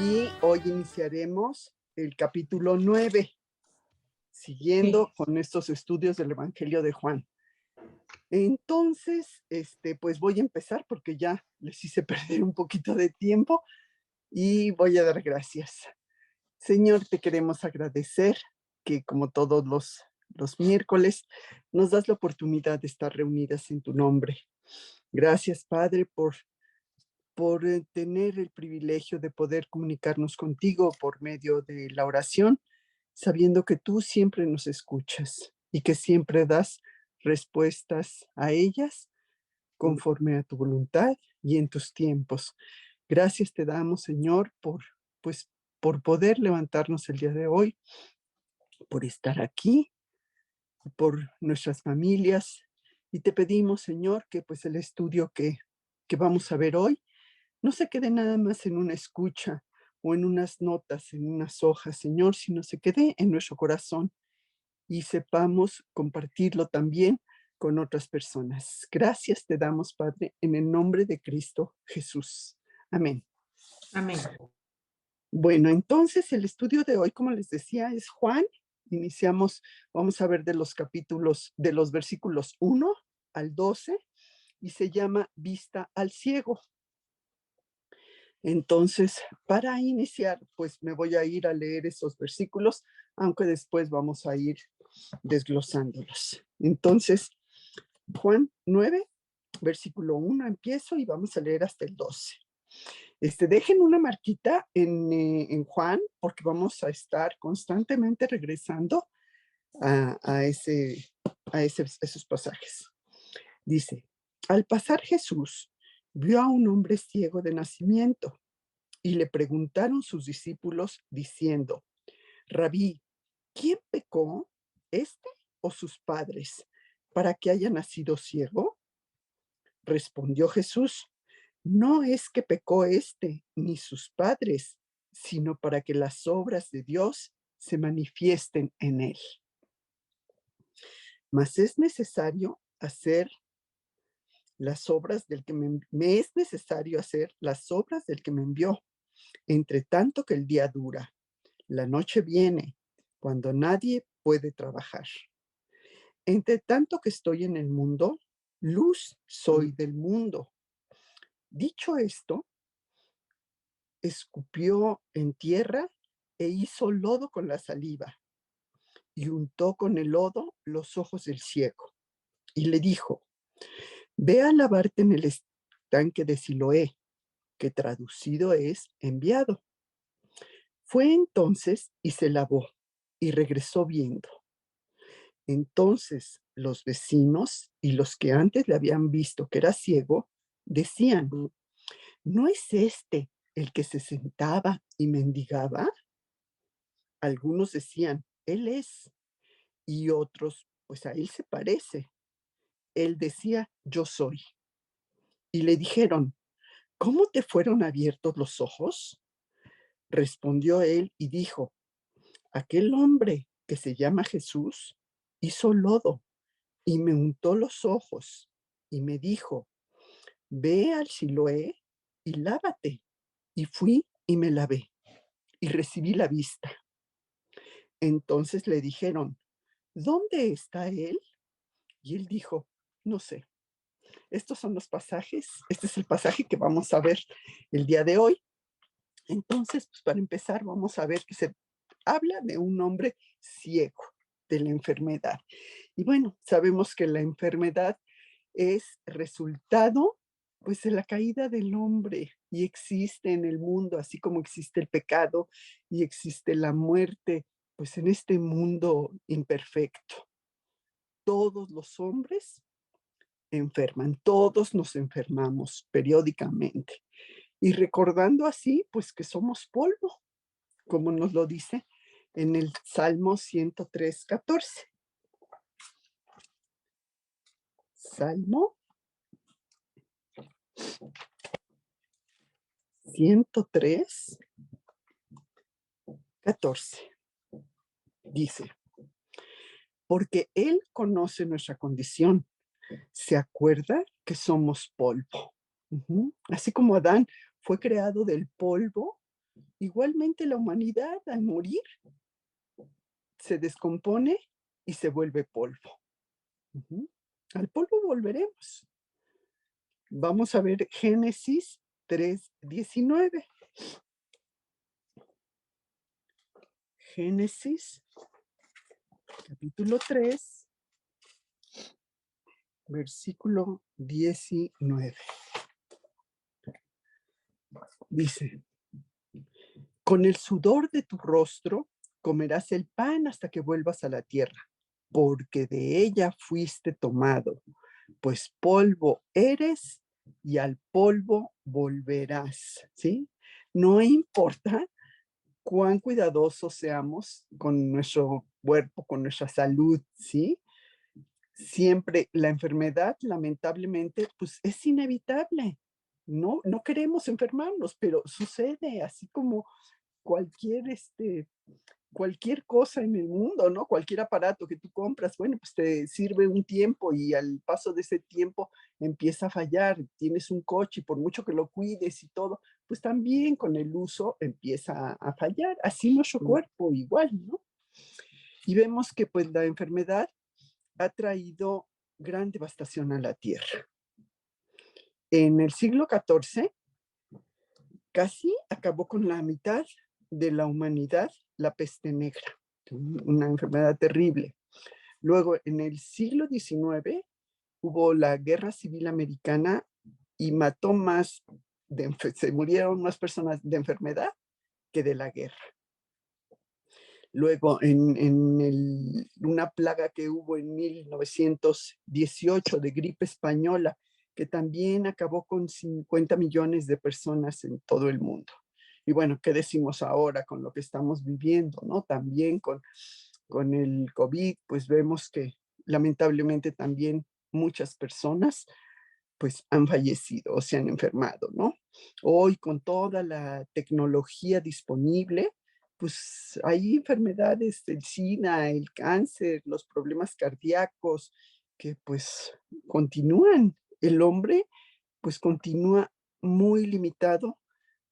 y hoy iniciaremos el capítulo 9, siguiendo con estos estudios del Evangelio de Juan. Entonces, pues voy a empezar porque ya les hice perder un poquito de tiempo y voy a dar gracias. Señor, te queremos agradecer que como todos los miércoles nos das la oportunidad de estar reunidas en tu nombre. Gracias, Padre, por tener el privilegio de poder comunicarnos contigo por medio de la oración, sabiendo que tú siempre nos escuchas y que siempre das respuestas a ellas conforme a tu voluntad y en tus tiempos. Gracias te damos, Señor, por poder levantarnos el día de hoy, por estar aquí, por nuestras familias. Y te pedimos, Señor, que pues el estudio que vamos a ver hoy no se quede nada más en una escucha o en unas notas, en unas hojas, Señor, sino se quede en nuestro corazón y sepamos compartirlo también con otras personas. Gracias te damos, Padre, en el nombre de Cristo Jesús. Amén. Amén. Bueno, entonces el estudio de hoy, como les decía, es Juan. Vamos a ver de los capítulos, de los versículos 1 al 12, y se llama Vista al ciego. Entonces, para iniciar, pues me voy a ir a leer esos versículos, aunque después vamos a ir desglosándolos. Entonces, Juan 9, versículo 1 empiezo y vamos a leer hasta el 12. Dejen una marquita en Juan, porque vamos a estar constantemente regresando a esos pasajes. Dice, al pasar Jesús vio a un hombre ciego de nacimiento y le preguntaron sus discípulos diciendo, Rabí, ¿quién pecó, este o sus padres, para que haya nacido ciego? Respondió Jesús, no es que pecó este ni sus padres, sino para que las obras de Dios se manifiesten en él. Mas es necesario hacer las obras del que me es necesario hacer las obras del que me envió, entre tanto que el día dura. La noche viene cuando nadie puede trabajar. Entre tanto que estoy en el mundo, luz soy del mundo. Dicho esto, escupió en tierra e hizo lodo con la saliva y untó con el lodo los ojos del ciego. Y le dijo, ve a lavarte en el estanque de Siloé, que traducido es enviado. Fue entonces y se lavó y regresó viendo. Entonces los vecinos y los que antes le habían visto que era ciego, decían, ¿no es este el que se sentaba y mendigaba? Algunos decían, él es, y otros, pues a él se parece. Él decía, yo soy. Y le dijeron, ¿cómo te fueron abiertos los ojos? Respondió él y dijo, aquel hombre que se llama Jesús hizo lodo y me untó los ojos y me dijo, ve al Siloé y lávate. Y fui y me lavé y recibí la vista. Entonces le dijeron, ¿dónde está él? Y él dijo, no sé. Estos son los pasajes, este es el pasaje que vamos a ver el día de hoy. Entonces, pues para empezar, vamos a ver que se habla de un hombre ciego, de la enfermedad. Y bueno, sabemos que la enfermedad es resultado pues de la caída del hombre y existe en el mundo, así como existe el pecado y existe la muerte, pues en este mundo imperfecto. Todos los hombres enferman, todos nos enfermamos periódicamente. Y recordando así, pues que somos polvo, como nos lo dice en el Salmo 103:14. Salmo 103:14. Dice, porque Él conoce nuestra condición, se acuerda que somos polvo. Así como Adán fue creado del polvo, Igualmente la humanidad al morir se descompone y se vuelve polvo. Ujú. Al polvo volveremos. Vamos a ver Génesis 3:19. Génesis capítulo 3, versículo 19. Dice: con el sudor de tu rostro comerás el pan hasta que vuelvas a la tierra, porque de ella fuiste tomado, pues polvo eres y al polvo volverás, ¿sí? No importa cuán cuidadosos seamos con nuestro cuerpo, con nuestra salud, ¿sí? Siempre la enfermedad, lamentablemente, pues es inevitable. No queremos enfermarnos, pero sucede, así como cualquier, cualquier cosa en el mundo, ¿no? Cualquier aparato que tú compras, bueno, pues te sirve un tiempo y al paso de ese tiempo empieza a fallar. Tienes un coche y por mucho que lo cuides y todo, pues también con el uso empieza a fallar. Así nuestro cuerpo igual, ¿no? Y vemos que pues la enfermedad ha traído gran devastación a la tierra. En el siglo XIV casi acabó con la mitad de la humanidad la peste negra, una enfermedad terrible. Luego, en el siglo XIX, hubo la Guerra Civil Americana y mató más, se murieron más personas de enfermedad que de la guerra. Luego, una plaga que hubo en 1918 de gripe española, que también acabó con 50 millones de personas en todo el mundo. Y bueno, ¿qué decimos ahora con lo que estamos viviendo, no? También con el COVID, pues vemos que lamentablemente también muchas personas pues han fallecido o se han enfermado, ¿no? Hoy con toda la tecnología disponible, pues hay enfermedades, el SIDA, el cáncer, los problemas cardíacos, que pues continúan. El hombre pues continúa muy limitado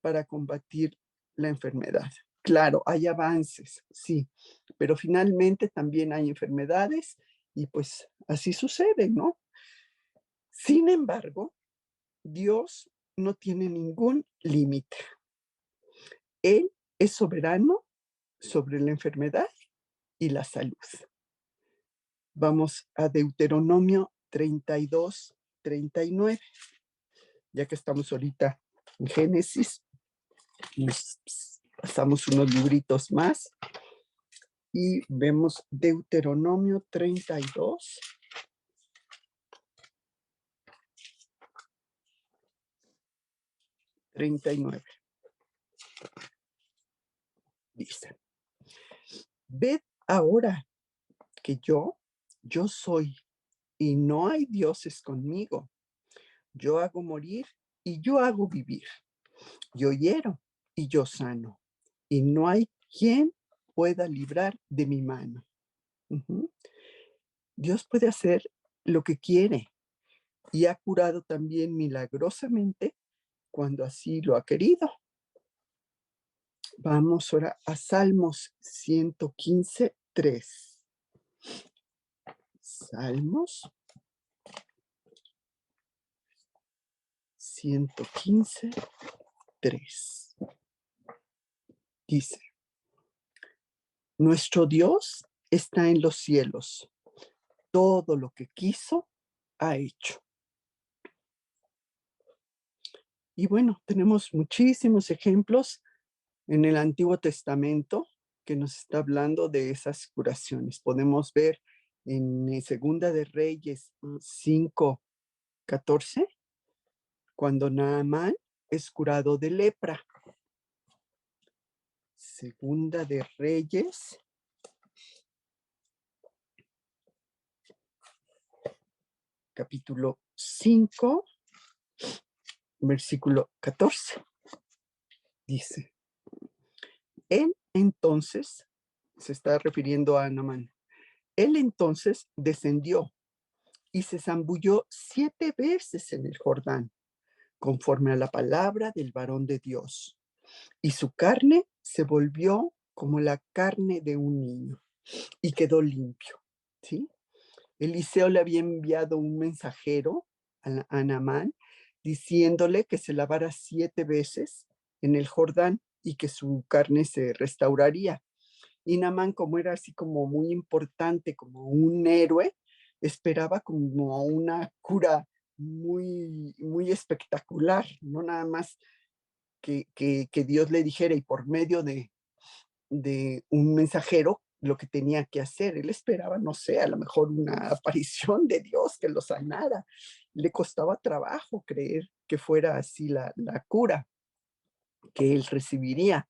para combatir la enfermedad. Claro, hay avances, sí, pero finalmente también hay enfermedades y pues así sucede, ¿no? Sin embargo, Dios no tiene ningún límite. Él es soberano sobre la enfermedad y la salud. Vamos a Deuteronomio 32:39. Ya que estamos ahorita en Génesis, nos pasamos unos libritos más y vemos Deuteronomio 32:39. Dice: ved ahora que yo soy, y no hay dioses conmigo. Yo hago morir y yo hago vivir. Yo hiero y yo sano. Y no hay quien pueda librar de mi mano. Ujú. Dios puede hacer lo que quiere y ha curado también milagrosamente cuando así lo ha querido. Vamos ahora a Salmos 115:3. Salmos 115:3. Dice: nuestro Dios está en los cielos. Todo lo que quiso, ha hecho. Y bueno, tenemos muchísimos ejemplos en el Antiguo Testamento que nos está hablando de esas curaciones. Podemos ver en Segunda de Reyes 5:14, cuando Naamán es curado de lepra. Segunda de Reyes, capítulo 5, versículo 14. Dice: él entonces, se está refiriendo a Naamán, él entonces descendió y se zambulló 7 veces en el Jordán, conforme a la palabra del varón de Dios. y su carne se volvió como la carne de un niño y quedó limpio, ¿sí? Eliseo le había enviado un mensajero a Naamán diciéndole que se lavara 7 veces en el Jordán y que su carne se restauraría. Y Naamán, como era así como muy importante, como un héroe, esperaba como una cura muy, muy espectacular, no nada más que Dios le dijera y por medio de un mensajero lo que tenía que hacer. Él esperaba, no sé, a lo mejor una aparición de Dios que lo sanara. Le costaba trabajo creer que fuera así la cura que él recibiría.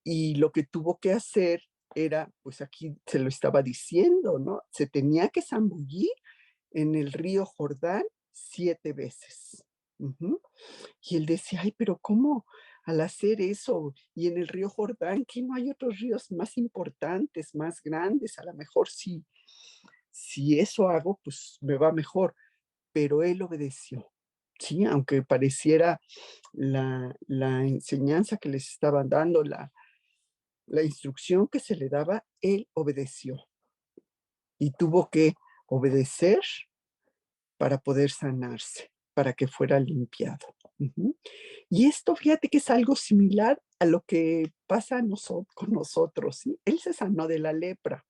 Y lo que tuvo que hacer era, pues aquí se lo estaba diciendo, ¿no? Se tenía que zambullir en el río Jordán 7 veces. Ujú. Y él decía, ay, pero ¿cómo al hacer eso? Y en el río Jordán, que no hay otros ríos más importantes, más grandes, a lo mejor si eso hago, pues me va mejor. Pero él obedeció, ¿sí? Aunque pareciera la enseñanza que les estaban dando, la instrucción que se le daba, él obedeció y tuvo que obedecer para poder sanarse, para que fuera limpiado. Ujú. Y esto, fíjate que es algo similar a lo que pasa con nosotros, ¿sí? Él se sanó de la lepra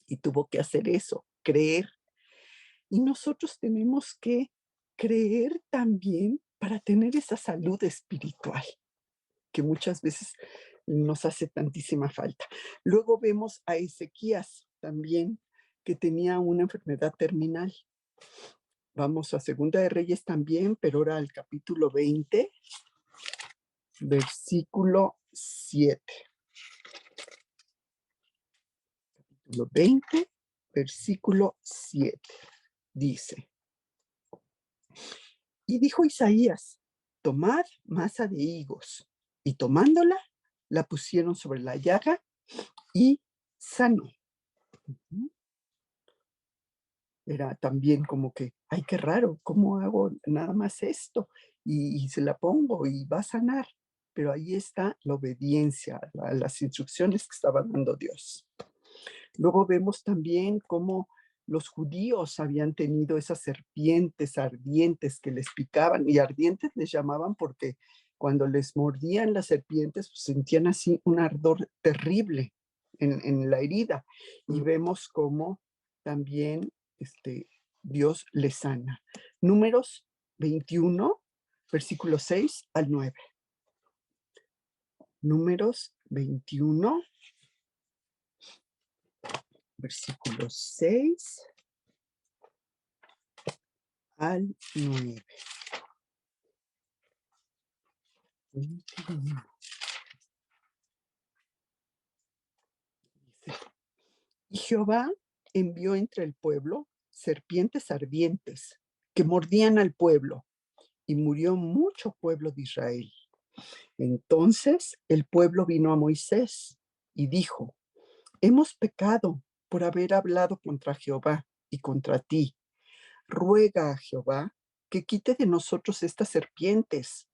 y tuvo que hacer eso, creer. Y nosotros tenemos que creer también para tener esa salud espiritual que muchas veces nos hace tantísima falta. Luego vemos a Ezequías también, que tenía una enfermedad terminal. Vamos a Segunda de Reyes también, pero ahora al capítulo 20, versículo 7. Capítulo 20, versículo 7. Dice, y dijo Isaías, tomad masa de higos, y tomándola, la pusieron sobre la llaga y sanó. Era también como que, ay, qué raro, ¿cómo hago nada más esto? Y se la pongo y va a sanar. Pero ahí está la obediencia a las instrucciones que estaba dando Dios. Luego vemos también cómo los judíos habían tenido esas serpientes ardientes que les picaban, y ardientes les llamaban porque cuando les mordían las serpientes pues, sentían así un ardor terrible en la herida. Y vemos cómo también Dios les sana. Números 21, versículos 6 al 9. Números 21, versículos 6 al 9. Y Jehová envió entre el pueblo serpientes ardientes que mordían al pueblo, y murió mucho pueblo de Israel. Entonces el pueblo vino a Moisés y dijo, hemos pecado por haber hablado contra Jehová y contra ti. Ruega a Jehová que quite de nosotros estas serpientes.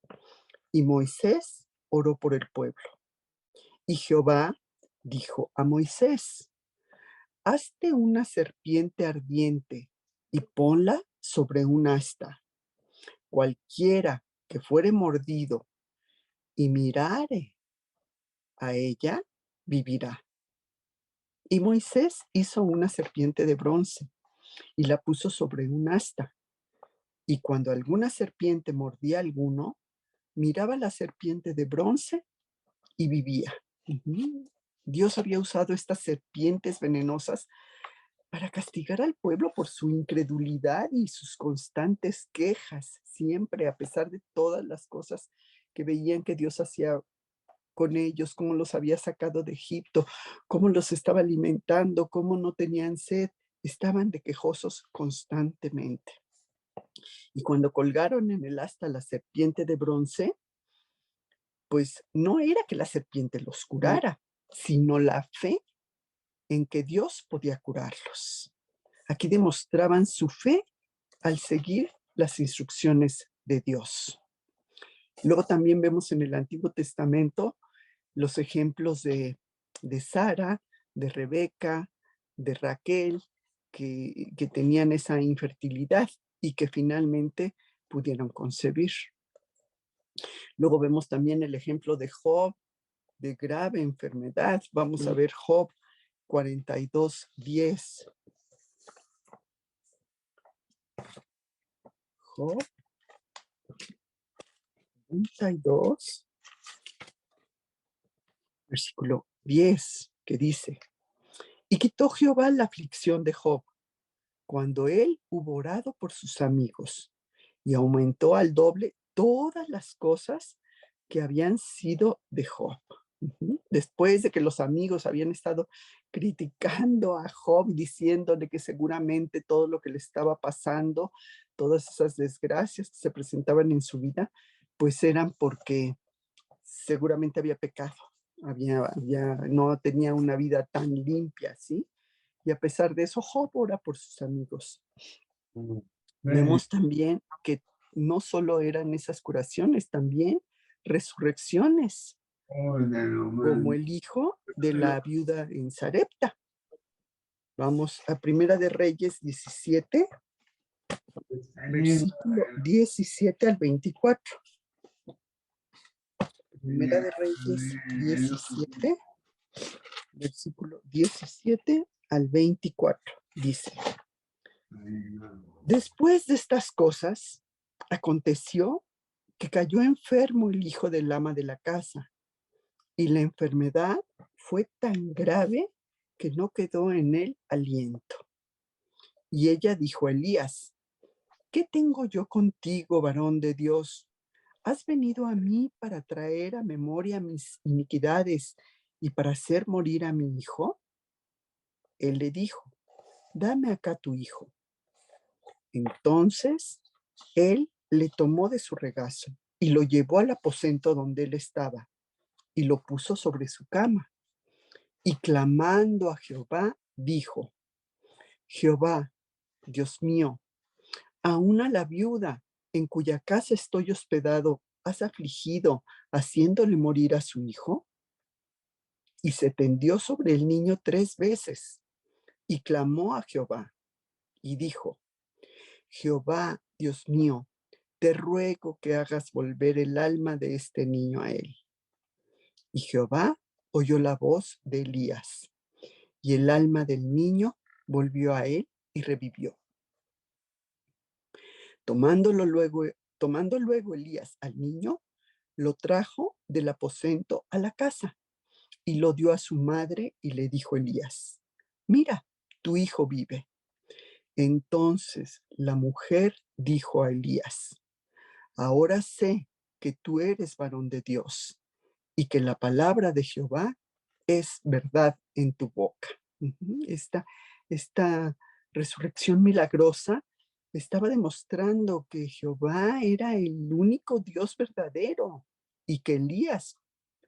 Y Moisés oró por el pueblo. Y Jehová dijo a Moisés, hazte una serpiente ardiente y ponla sobre un asta. Cualquiera que fuere mordido y mirare a ella, vivirá. Y Moisés hizo una serpiente de bronce y la puso sobre un asta. Y cuando alguna serpiente mordía a alguno, miraba la serpiente de bronce y vivía. Dios había usado estas serpientes venenosas para castigar al pueblo por su incredulidad y sus constantes quejas, siempre a pesar de todas las cosas que veían que Dios hacía con ellos, cómo los había sacado de Egipto, cómo los estaba alimentando, cómo no tenían sed, estaban de quejosos constantemente. Y cuando colgaron en el asta la serpiente de bronce, pues no era que la serpiente los curara, sino la fe en que Dios podía curarlos. Aquí demostraban su fe al seguir las instrucciones de Dios. Luego también vemos en el Antiguo Testamento los ejemplos de Sara, de Rebeca, de Raquel, que tenían esa infertilidad y que finalmente pudieron concebir. Luego vemos también el ejemplo de Job, de grave enfermedad. Vamos a ver Job 42:10. Job 42, versículo 10, que dice: Y quitó Jehová la aflicción de Job, cuando él hubo orado por sus amigos, y aumentó al doble todas las cosas que habían sido de Job. Después de que los amigos habían estado criticando a Job, diciéndole que seguramente todo lo que le estaba pasando, todas esas desgracias que se presentaban en su vida, pues eran porque seguramente había pecado, no tenía una vida tan limpia, ¿sí? Y a pesar de eso, Job ora por sus amigos. Vemos también que no solo eran esas curaciones, también resurrecciones, como el hijo de la viuda en Sarepta. Vamos a Primera de Reyes 17, versículo 17 al 24. Primera de Reyes 17, versículo 17 al 24. Dice: Después de estas cosas, aconteció que cayó enfermo el hijo del ama de la casa, y la enfermedad fue tan grave que no quedó en él aliento. Y ella dijo a Elías: ¿Qué tengo yo contigo, varón de Dios? ¿Has venido a mí para traer a memoria mis iniquidades y para hacer morir a mi hijo? Él le dijo: Dame acá tu hijo. Entonces él le tomó de su regazo y lo llevó al aposento donde él estaba y lo puso sobre su cama. Y clamando a Jehová, dijo: Jehová, Dios mío, aún a la viuda en cuya casa estoy hospedado, ¿has afligido, haciéndole morir a su hijo? Y se tendió sobre el niño 3 veces y clamó a Jehová y dijo: Jehová, Dios mío, te ruego que hagas volver el alma de este niño a él. Y Jehová oyó la voz de Elías, y el alma del niño volvió a él y revivió. Tomando luego Elías al niño, lo trajo del aposento a la casa y lo dio a su madre, y le dijo Elías: Mira, tu hijo vive. Entonces la mujer dijo a Elías: Ahora sé que tú eres varón de Dios y que la palabra de Jehová es verdad en tu boca. Esta resurrección milagrosa estaba demostrando que Jehová era el único Dios verdadero y que Elías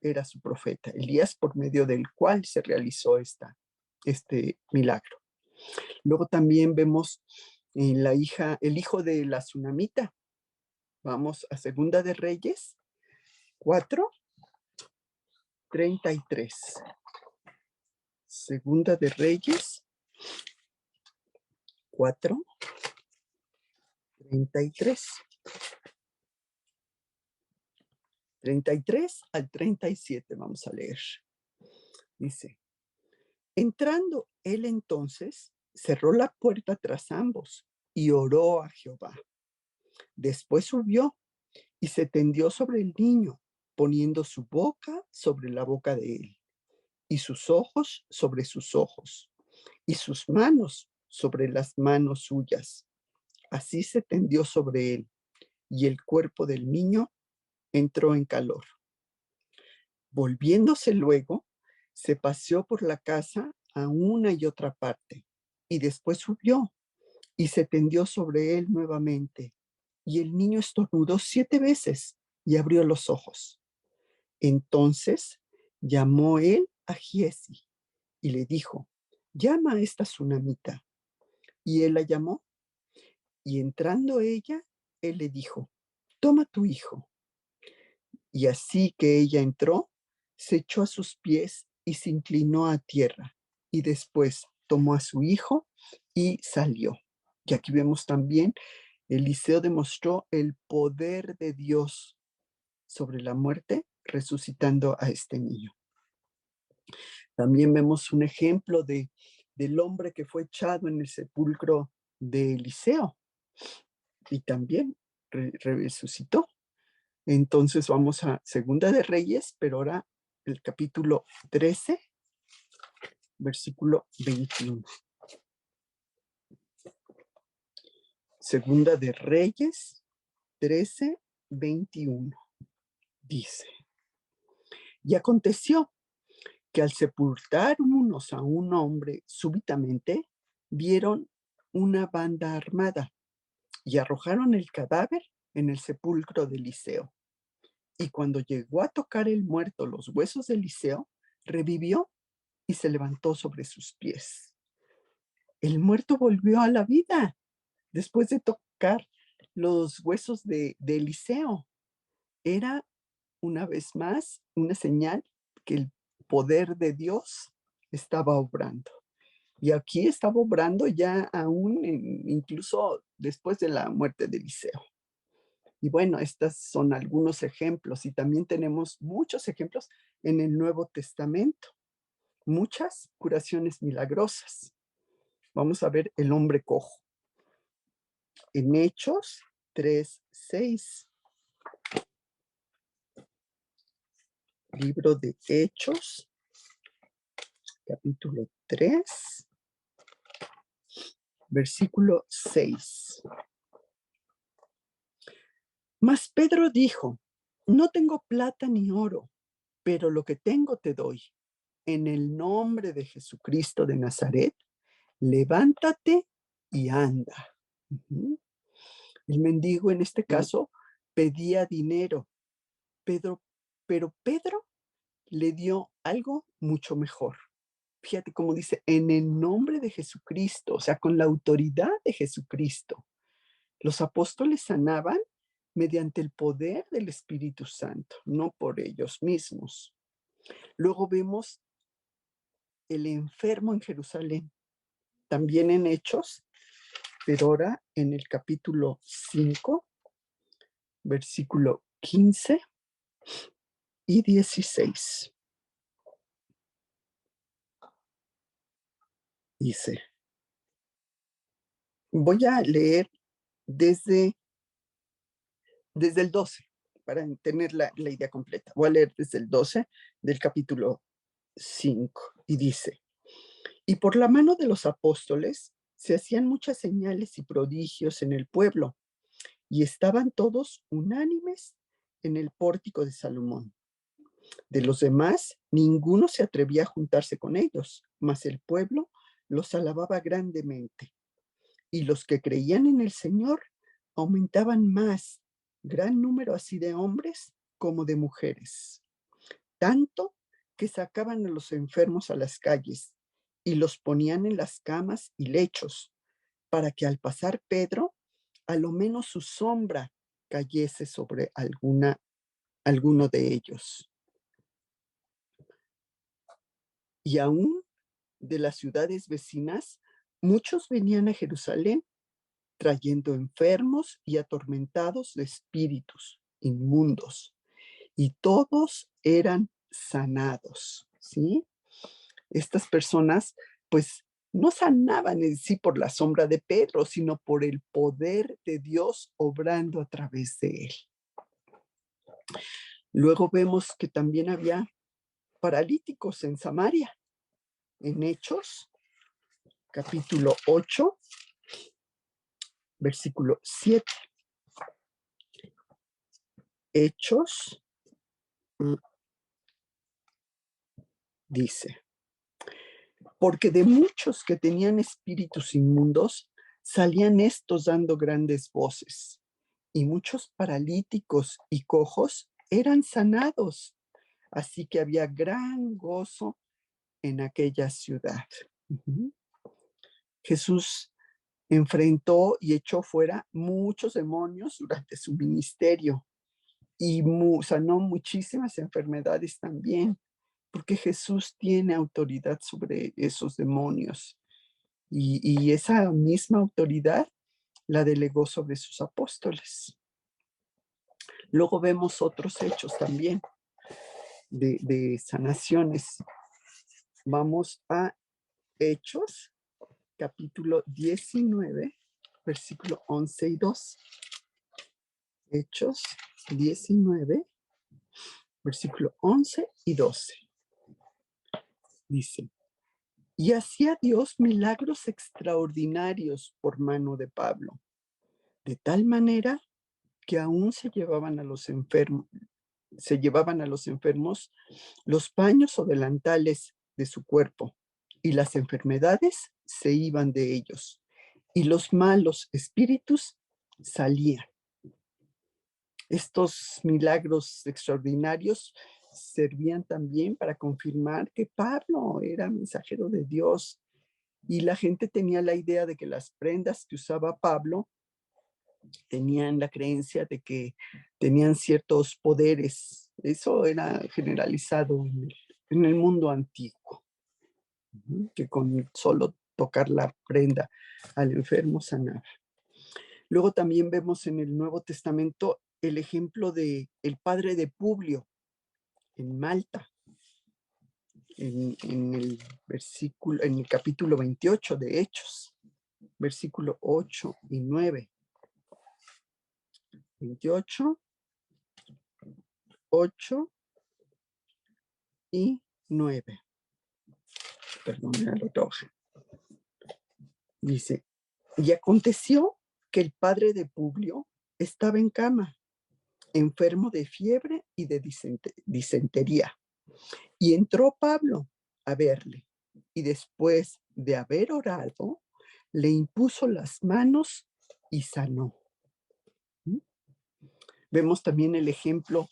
era su profeta, Elías por medio del cual se realizó este milagro. Luego también vemos el hijo de la tsunamita. Vamos a Segunda de Reyes 4:33. Segunda de Reyes 4:33. 33 al 37 vamos a leer. Dice: Entrando él entonces, cerró la puerta tras ambos y oró a Jehová. Después subió y se tendió sobre el niño, poniendo su boca sobre la boca de él, y sus ojos sobre sus ojos, y sus manos sobre las manos suyas. Así se tendió sobre él, y el cuerpo del niño entró en calor. Volviéndose luego, se paseó por la casa a una y otra parte, y después subió y se tendió sobre él nuevamente, y el niño estornudó 7 veces y abrió los ojos. Entonces llamó él a Giesi y le dijo: Llama a esta tsunamita. Y él la llamó, y entrando ella, él le dijo: Toma tu hijo. Y así que ella entró, se echó a sus pies y se inclinó a tierra. Y después tomó a su hijo y salió. Y aquí vemos también, Eliseo demostró el poder de Dios sobre la muerte, resucitando a este niño. También vemos un ejemplo del hombre que fue echado en el sepulcro de Eliseo y también resucitó. Entonces vamos a Segunda de Reyes, pero ahora el capítulo 13, versículo 21. Segunda de Reyes 13, 21. Dice, y aconteció que al sepultar unos a un hombre súbitamente, vieron una banda armada y arrojaron el cadáver en el sepulcro de Eliseo. Y cuando llegó a tocar el muerto los huesos de Eliseo, revivió y se levantó sobre sus pies. El muerto volvió a la vida después de tocar los huesos de Eliseo. Era una vez más una señal que el poder de Dios estaba obrando. Y aquí estaba obrando ya aún, incluso después de la muerte de Eliseo. Y bueno, estos son algunos ejemplos y también tenemos muchos ejemplos en el Nuevo Testamento, muchas curaciones milagrosas. Vamos a ver el hombre cojo. En Hechos 3:6. Libro de Hechos, capítulo 3, versículo 6. Mas Pedro dijo, no tengo plata ni oro, pero lo que tengo te doy. En el nombre de Jesucristo de Nazaret, levántate y anda. El mendigo en este caso pedía dinero, pero Pedro le dio algo mucho mejor. Fíjate cómo dice, en el nombre de Jesucristo, o sea, con la autoridad de Jesucristo. Los apóstoles sanaban mediante el poder del Espíritu Santo, no por ellos mismos. Luego vemos el enfermo en Jerusalén, también en Hechos, pero ahora en el capítulo 5, versículo 15 y 16. Dice, voy a leer desde el 12, para tener la idea completa. Voy a leer desde el 12 del capítulo 5 y dice, y por la mano de los apóstoles se hacían muchas señales y prodigios en el pueblo, y estaban todos unánimes en el pórtico de Salomón. De los demás, ninguno se atrevía a juntarse con ellos, mas el pueblo los alababa grandemente. Y los que creían en el Señor aumentaban más, gran número así de hombres como de mujeres, tanto que sacaban a los enfermos a las calles y los ponían en las camas y lechos, para que al pasar Pedro, a lo menos su sombra cayese sobre alguno de ellos. Y aún de las ciudades vecinas, muchos venían a Jerusalén trayendo enfermos y atormentados de espíritus inmundos, y todos eran sanados, ¿sí? Estas personas, pues, no sanaban en sí por la sombra de Pedro, sino por el poder de Dios obrando a través de él. Luego vemos que también había paralíticos en Samaria, en Hechos, capítulo 8, versículo 7. Hechos dice, porque de muchos que tenían espíritus inmundos, salían estos dando grandes voces, y muchos paralíticos y cojos eran sanados. Así que había gran gozo en aquella ciudad. Jesús enfrentó y echó fuera muchos demonios durante su ministerio, y sanó muchísimas enfermedades también, porque Jesús tiene autoridad sobre esos demonios y esa misma autoridad la delegó sobre sus apóstoles. Luego vemos otros hechos también de sanaciones. Vamos a Hechos, capítulo 19, versículo 11 y 12. Hechos 19, versículo 11 y 12. Dice, y hacía Dios milagros extraordinarios por mano de Pablo, de tal manera que aún se llevaban a los enfermos los paños o delantales de su cuerpo, y las enfermedades se iban de ellos, y los malos espíritus salían. Estos milagros extraordinarios servían también para confirmar que Pablo era mensajero de Dios, y la gente tenía la idea de que las prendas que usaba Pablo tenían la creencia de que tenían ciertos poderes. Eso era generalizado en el mundo antiguo, que con solo tocar la prenda al enfermo sanaba. Luego también vemos en el Nuevo Testamento el ejemplo de el padre de Publio en Malta, en el capítulo 28 de Hechos, versículo 8 y 9. 28, 8 y 9. Perdón, era la otra hoja. Dice, y aconteció que el padre de Publio estaba en cama, enfermo de fiebre y de disentería. Y entró Pablo a verle, y después de haber orado, le impuso las manos y sanó. Vemos también el ejemplo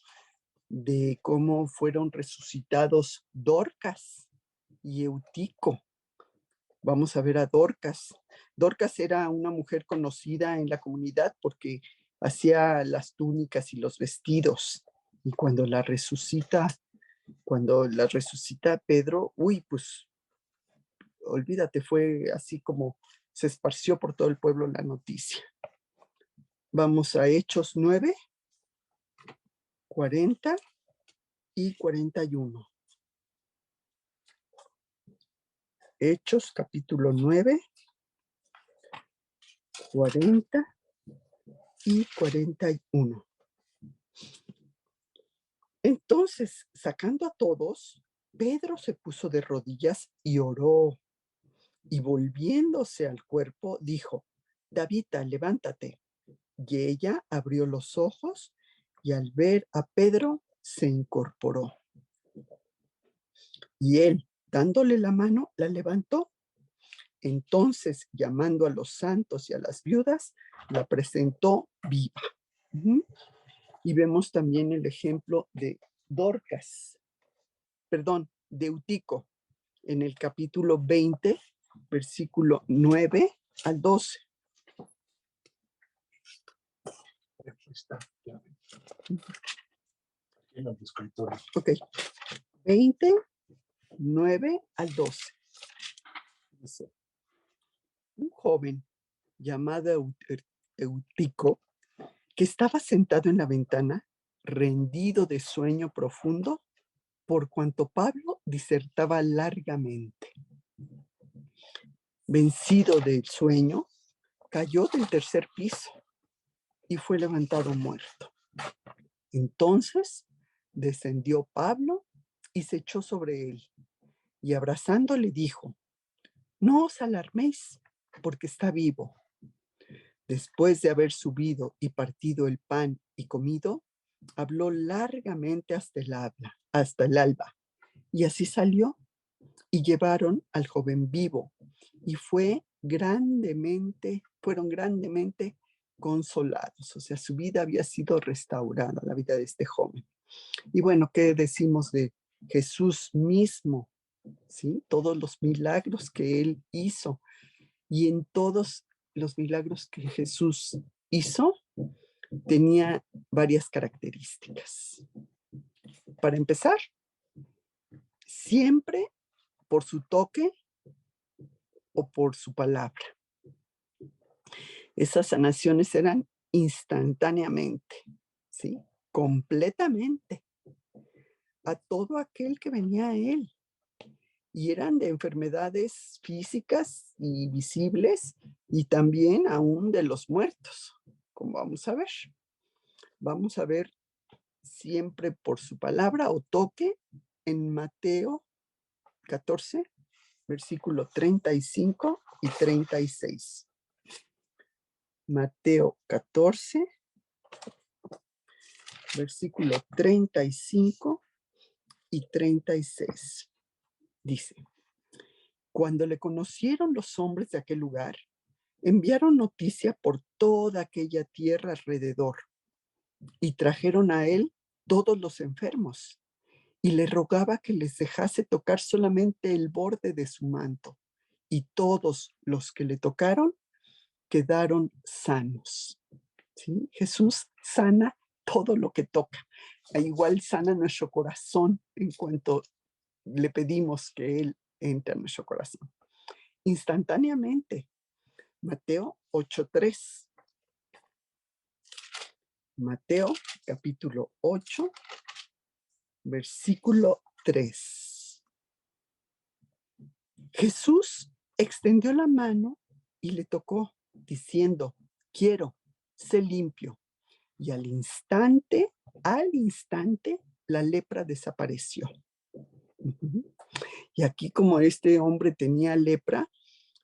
de cómo fueron resucitados Dorcas y Eutico. Vamos a ver a Dorcas. Dorcas era una mujer conocida en la comunidad porque hacía las túnicas y los vestidos. Y cuando la resucita Pedro, pues olvídate, fue así como se esparció por todo el pueblo la noticia. Vamos a Hechos 9, 40 y 41. Hechos capítulo 9, 40 y 41. Entonces, sacando a todos, Pedro se puso de rodillas y oró, y volviéndose al cuerpo, dijo, Tabita, levántate. Y ella abrió los ojos, y al ver a Pedro, se incorporó. Y él, dándole la mano, la levantó. Entonces, llamando a los santos y a las viudas, la presentó viva. Y vemos también el ejemplo de Dorcas, de Eutico, en el capítulo 20, versículo 9 al 12. Ok, 20, 9 al 12. Dice, un joven llamado Eutico, que estaba sentado en la ventana, rendido de sueño profundo, por cuanto Pablo disertaba largamente. Vencido del sueño, cayó del tercer piso y fue levantado muerto. Entonces descendió Pablo y se echó sobre él, y abrazándole dijo, no os alarméis, porque está vivo. Después de haber subido y partido el pan y comido, habló largamente hasta el alba, y así salió, y llevaron al joven vivo, y fueron grandemente consolados. O sea, su vida había sido restaurada, la vida de este joven. Y bueno, ¿qué decimos de Jesús mismo? ¿Sí? Todos los milagros que él hizo. Y en todos los milagros que Jesús hizo, tenía varias características. Para empezar, siempre por su toque o por su palabra. Esas sanaciones eran instantáneamente, ¿sí? Completamente, a todo aquel que venía a él. Y eran de enfermedades físicas y visibles, y también aún de los muertos, como vamos a ver. Vamos a ver siempre por su palabra o toque en Mateo 14, versículo 35 y 36. Mateo 14, versículo 35 y 36. Dice: Cuando le conocieron los hombres de aquel lugar, enviaron noticia por toda aquella tierra alrededor y trajeron a él todos los enfermos y le rogaba que les dejase tocar solamente el borde de su manto. Y todos los que le tocaron quedaron sanos. ¿Sí? Jesús sana todo lo que toca. E igual sana nuestro corazón en cuanto le pedimos que Él entre a nuestro corazón. Instantáneamente. Mateo 8:3. Mateo capítulo 8, versículo 3. Jesús extendió la mano y le tocó, diciendo: quiero, sé limpio. Y al instante, la lepra desapareció. Ujú. Y aquí, como este hombre tenía lepra,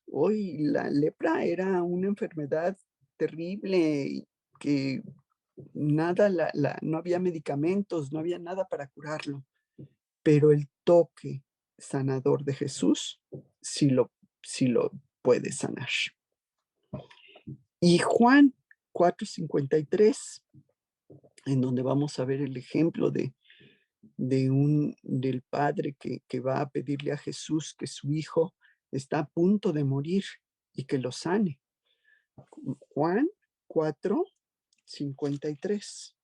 hoy la lepra era una enfermedad terrible que no había medicamentos, no había nada para curarlo, pero el toque sanador de Jesús sí lo puede sanar. Y Juan 4:53, en donde vamos a ver el ejemplo del padre que va a pedirle a Jesús que su hijo está a punto de morir y que lo sane. Juan 4:53.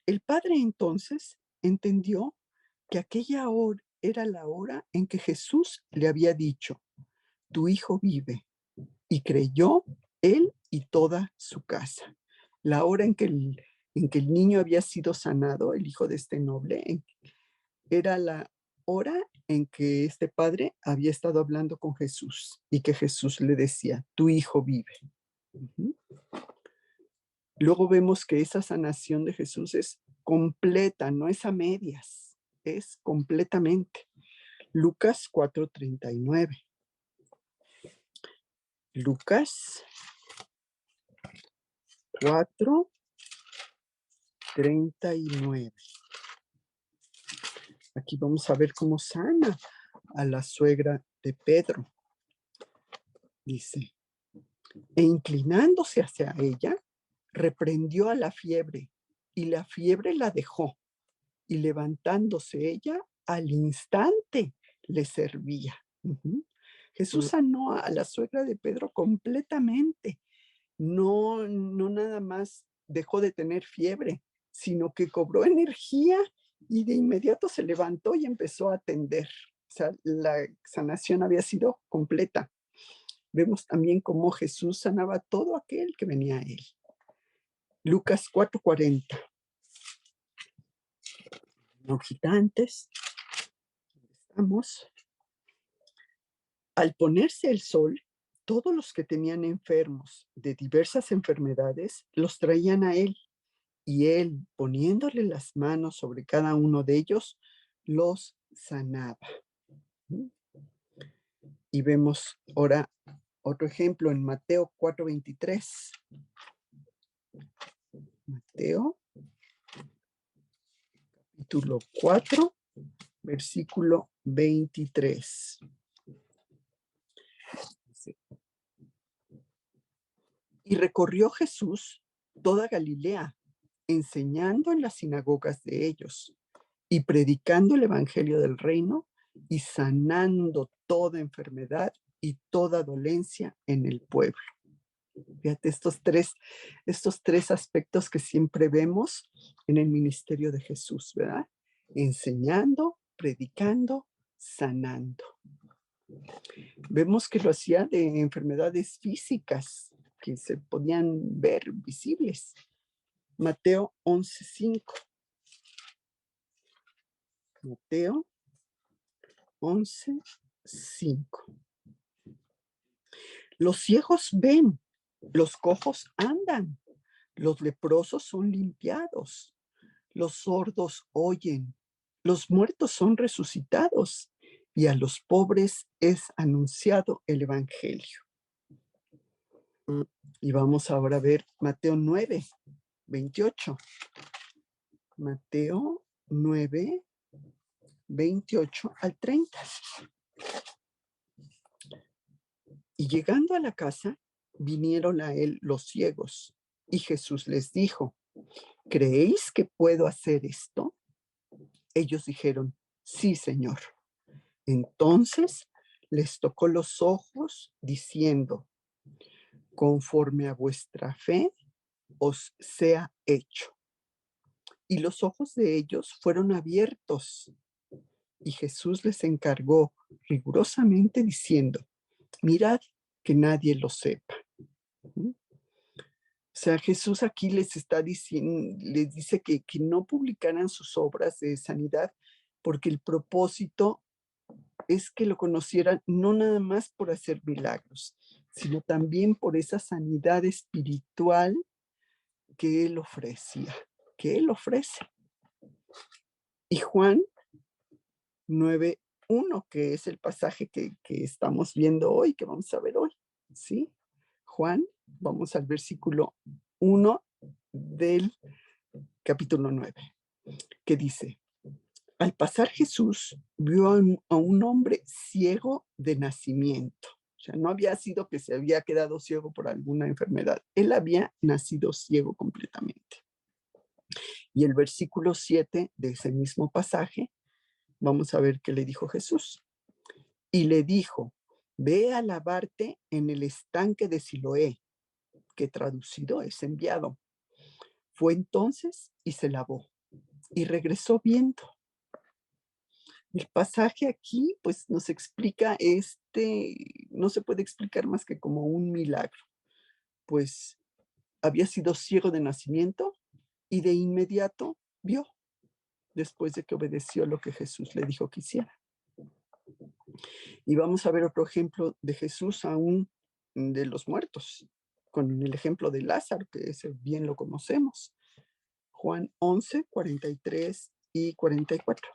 El padre entonces entendió que aquella hora era la hora en que Jesús le había dicho: tu hijo vive. Y creyó él y toda su casa. La hora en que el niño había sido sanado, el hijo de este noble, era la hora en que este padre había estado hablando con Jesús y que Jesús le decía: tu hijo vive. Uh-huh. Luego vemos que esa sanación de Jesús es completa, no es a medias, es completamente. Lucas 4:39. Lucas 4:39. Aquí vamos a ver cómo sana a la suegra de Pedro. Dice: e inclinándose hacia ella, reprendió a la fiebre, y la fiebre la dejó, y levantándose ella, al instante le servía. Uh-huh. Jesús sanó a la suegra de Pedro completamente. No nada más dejó de tener fiebre, sino que cobró energía y de inmediato se levantó y empezó a atender. O sea, la sanación había sido completa. Vemos también cómo Jesús sanaba a todo aquel que venía a él. Lucas 4:40. Una hojita antes. Estamos. Al ponerse el sol, todos los que tenían enfermos de diversas enfermedades los traían a él, y él, poniéndole las manos sobre cada uno de ellos, los sanaba. Y vemos ahora otro ejemplo en Mateo 4:23. Mateo, capítulo 4, versículo 23. Y recorrió Jesús toda Galilea, enseñando en las sinagogas de ellos y predicando el evangelio del reino y sanando toda enfermedad y toda dolencia en el pueblo. Fíjate, estos tres aspectos que siempre vemos en el ministerio de Jesús, ¿verdad? Enseñando, predicando, sanando. Vemos que lo hacía de enfermedades físicas que se podían ver visibles. Mateo 11:5. Mateo 11:5. Los ciegos ven, los cojos andan, los leprosos son limpiados, los sordos oyen, los muertos son resucitados y a los pobres es anunciado el evangelio. Y vamos ahora a ver Mateo 9:28. Mateo 9:28 al 30. Y llegando a la casa, vinieron a él los ciegos, y Jesús les dijo: ¿Creéis que puedo hacer esto? Ellos dijeron: Sí, Señor. Entonces les tocó los ojos, diciendo: Conforme a vuestra fe os sea hecho. Y los ojos de ellos fueron abiertos. Y Jesús les encargó rigurosamente diciendo: Mirad que nadie lo sepa. O sea, Jesús aquí les está diciendo, les dice que no publicaran sus obras de sanidad, porque el propósito es que lo conocieran no nada más por hacer milagros, sino también por esa sanidad espiritual que Él ofrecía, que Él ofrece. Y Juan 9:1, que es el pasaje que estamos viendo hoy, que vamos a ver hoy, ¿sí? Juan, vamos al versículo 1 del capítulo 9, que dice: Al pasar Jesús vio a un hombre ciego de nacimiento. O sea, no había sido que se había quedado ciego por alguna enfermedad. Él había nacido ciego completamente. Y el versículo 7 de ese mismo pasaje, vamos a ver qué le dijo Jesús. Y le dijo: Ve a lavarte en el estanque de Siloé, que traducido es enviado. Fue entonces y se lavó, y regresó viendo. El pasaje aquí, pues, nos explica no se puede explicar más que como un milagro, pues había sido ciego de nacimiento y de inmediato vio, después de que obedeció lo que Jesús le dijo que hiciera. Y vamos a ver otro ejemplo de Jesús aún de los muertos, con el ejemplo de Lázaro, que ese bien lo conocemos. Juan 11:43 y 44.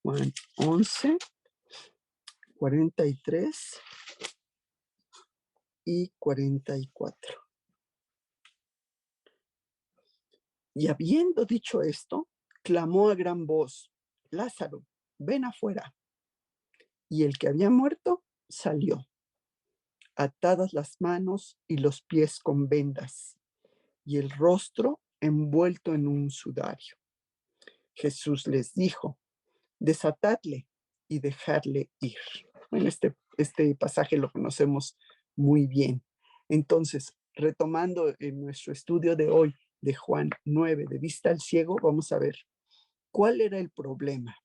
Juan 11:43 y 44. Y habiendo dicho esto, clamó a gran voz: Lázaro, ven afuera. Y el que había muerto salió, atadas las manos y los pies con vendas, y el rostro envuelto en un sudario. Jesús les dijo: Desatadle y dejadle ir. Bueno, este pasaje lo conocemos muy bien. Entonces, retomando en nuestro estudio de hoy de Juan 9, de vista al ciego, vamos a ver cuál era el problema.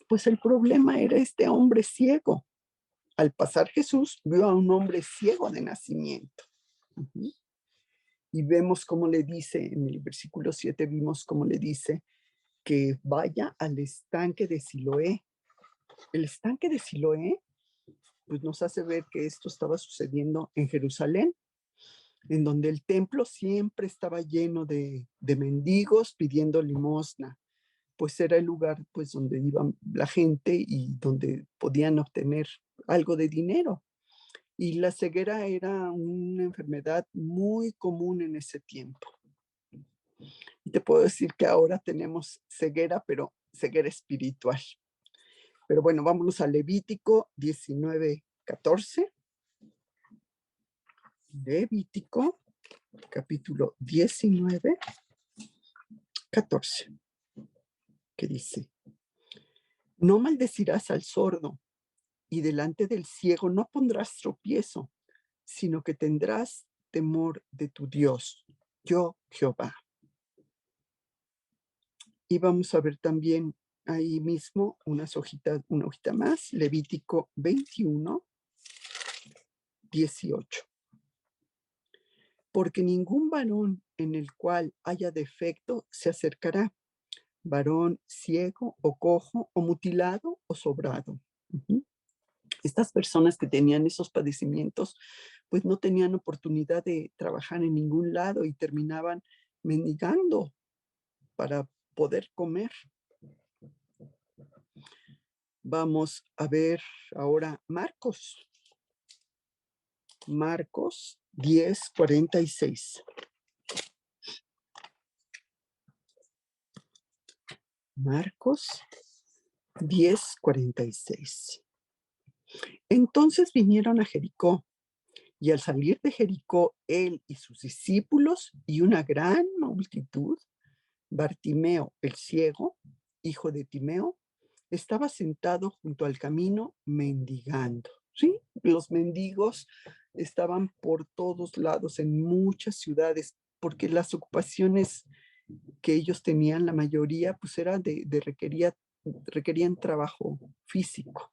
Pues el problema era este hombre ciego. Al pasar Jesús, vio a un hombre ciego de nacimiento. Uh-huh. Y vemos cómo le dice, en el versículo 7 vimos cómo le dice que vaya al estanque de Siloé. El estanque de Siloé, pues nos hace ver que esto estaba sucediendo en Jerusalén, en donde el templo siempre estaba lleno de mendigos pidiendo limosna, pues era el lugar pues donde iba la gente y donde podían obtener algo de dinero. Y la ceguera era una enfermedad muy común en ese tiempo. Y te puedo decir que ahora tenemos ceguera, pero ceguera espiritual. Pero bueno, vámonos a Levítico 19:14. Levítico, capítulo 19:14, que dice: No maldecirás al sordo, y delante del ciego no pondrás tropiezo, sino que tendrás temor de tu Dios, yo Jehová. Y vamos a ver también ahí mismo una hojita más, Levítico 21, 18. Porque ningún varón en el cual haya defecto se acercará, varón ciego o cojo o mutilado o sobrado. Ujú. Estas personas que tenían esos padecimientos, pues no tenían oportunidad de trabajar en ningún lado y terminaban mendigando para poder comer. Vamos a ver ahora Marcos 10:46. Marcos 10:46. Entonces vinieron a Jericó, y al salir de Jericó, él y sus discípulos y una gran multitud, Bartimeo el ciego, hijo de Timeo, estaba sentado junto al camino mendigando. Sí, los mendigos estaban por todos lados en muchas ciudades, porque las ocupaciones que ellos tenían, la mayoría, pues era requerían trabajo físico.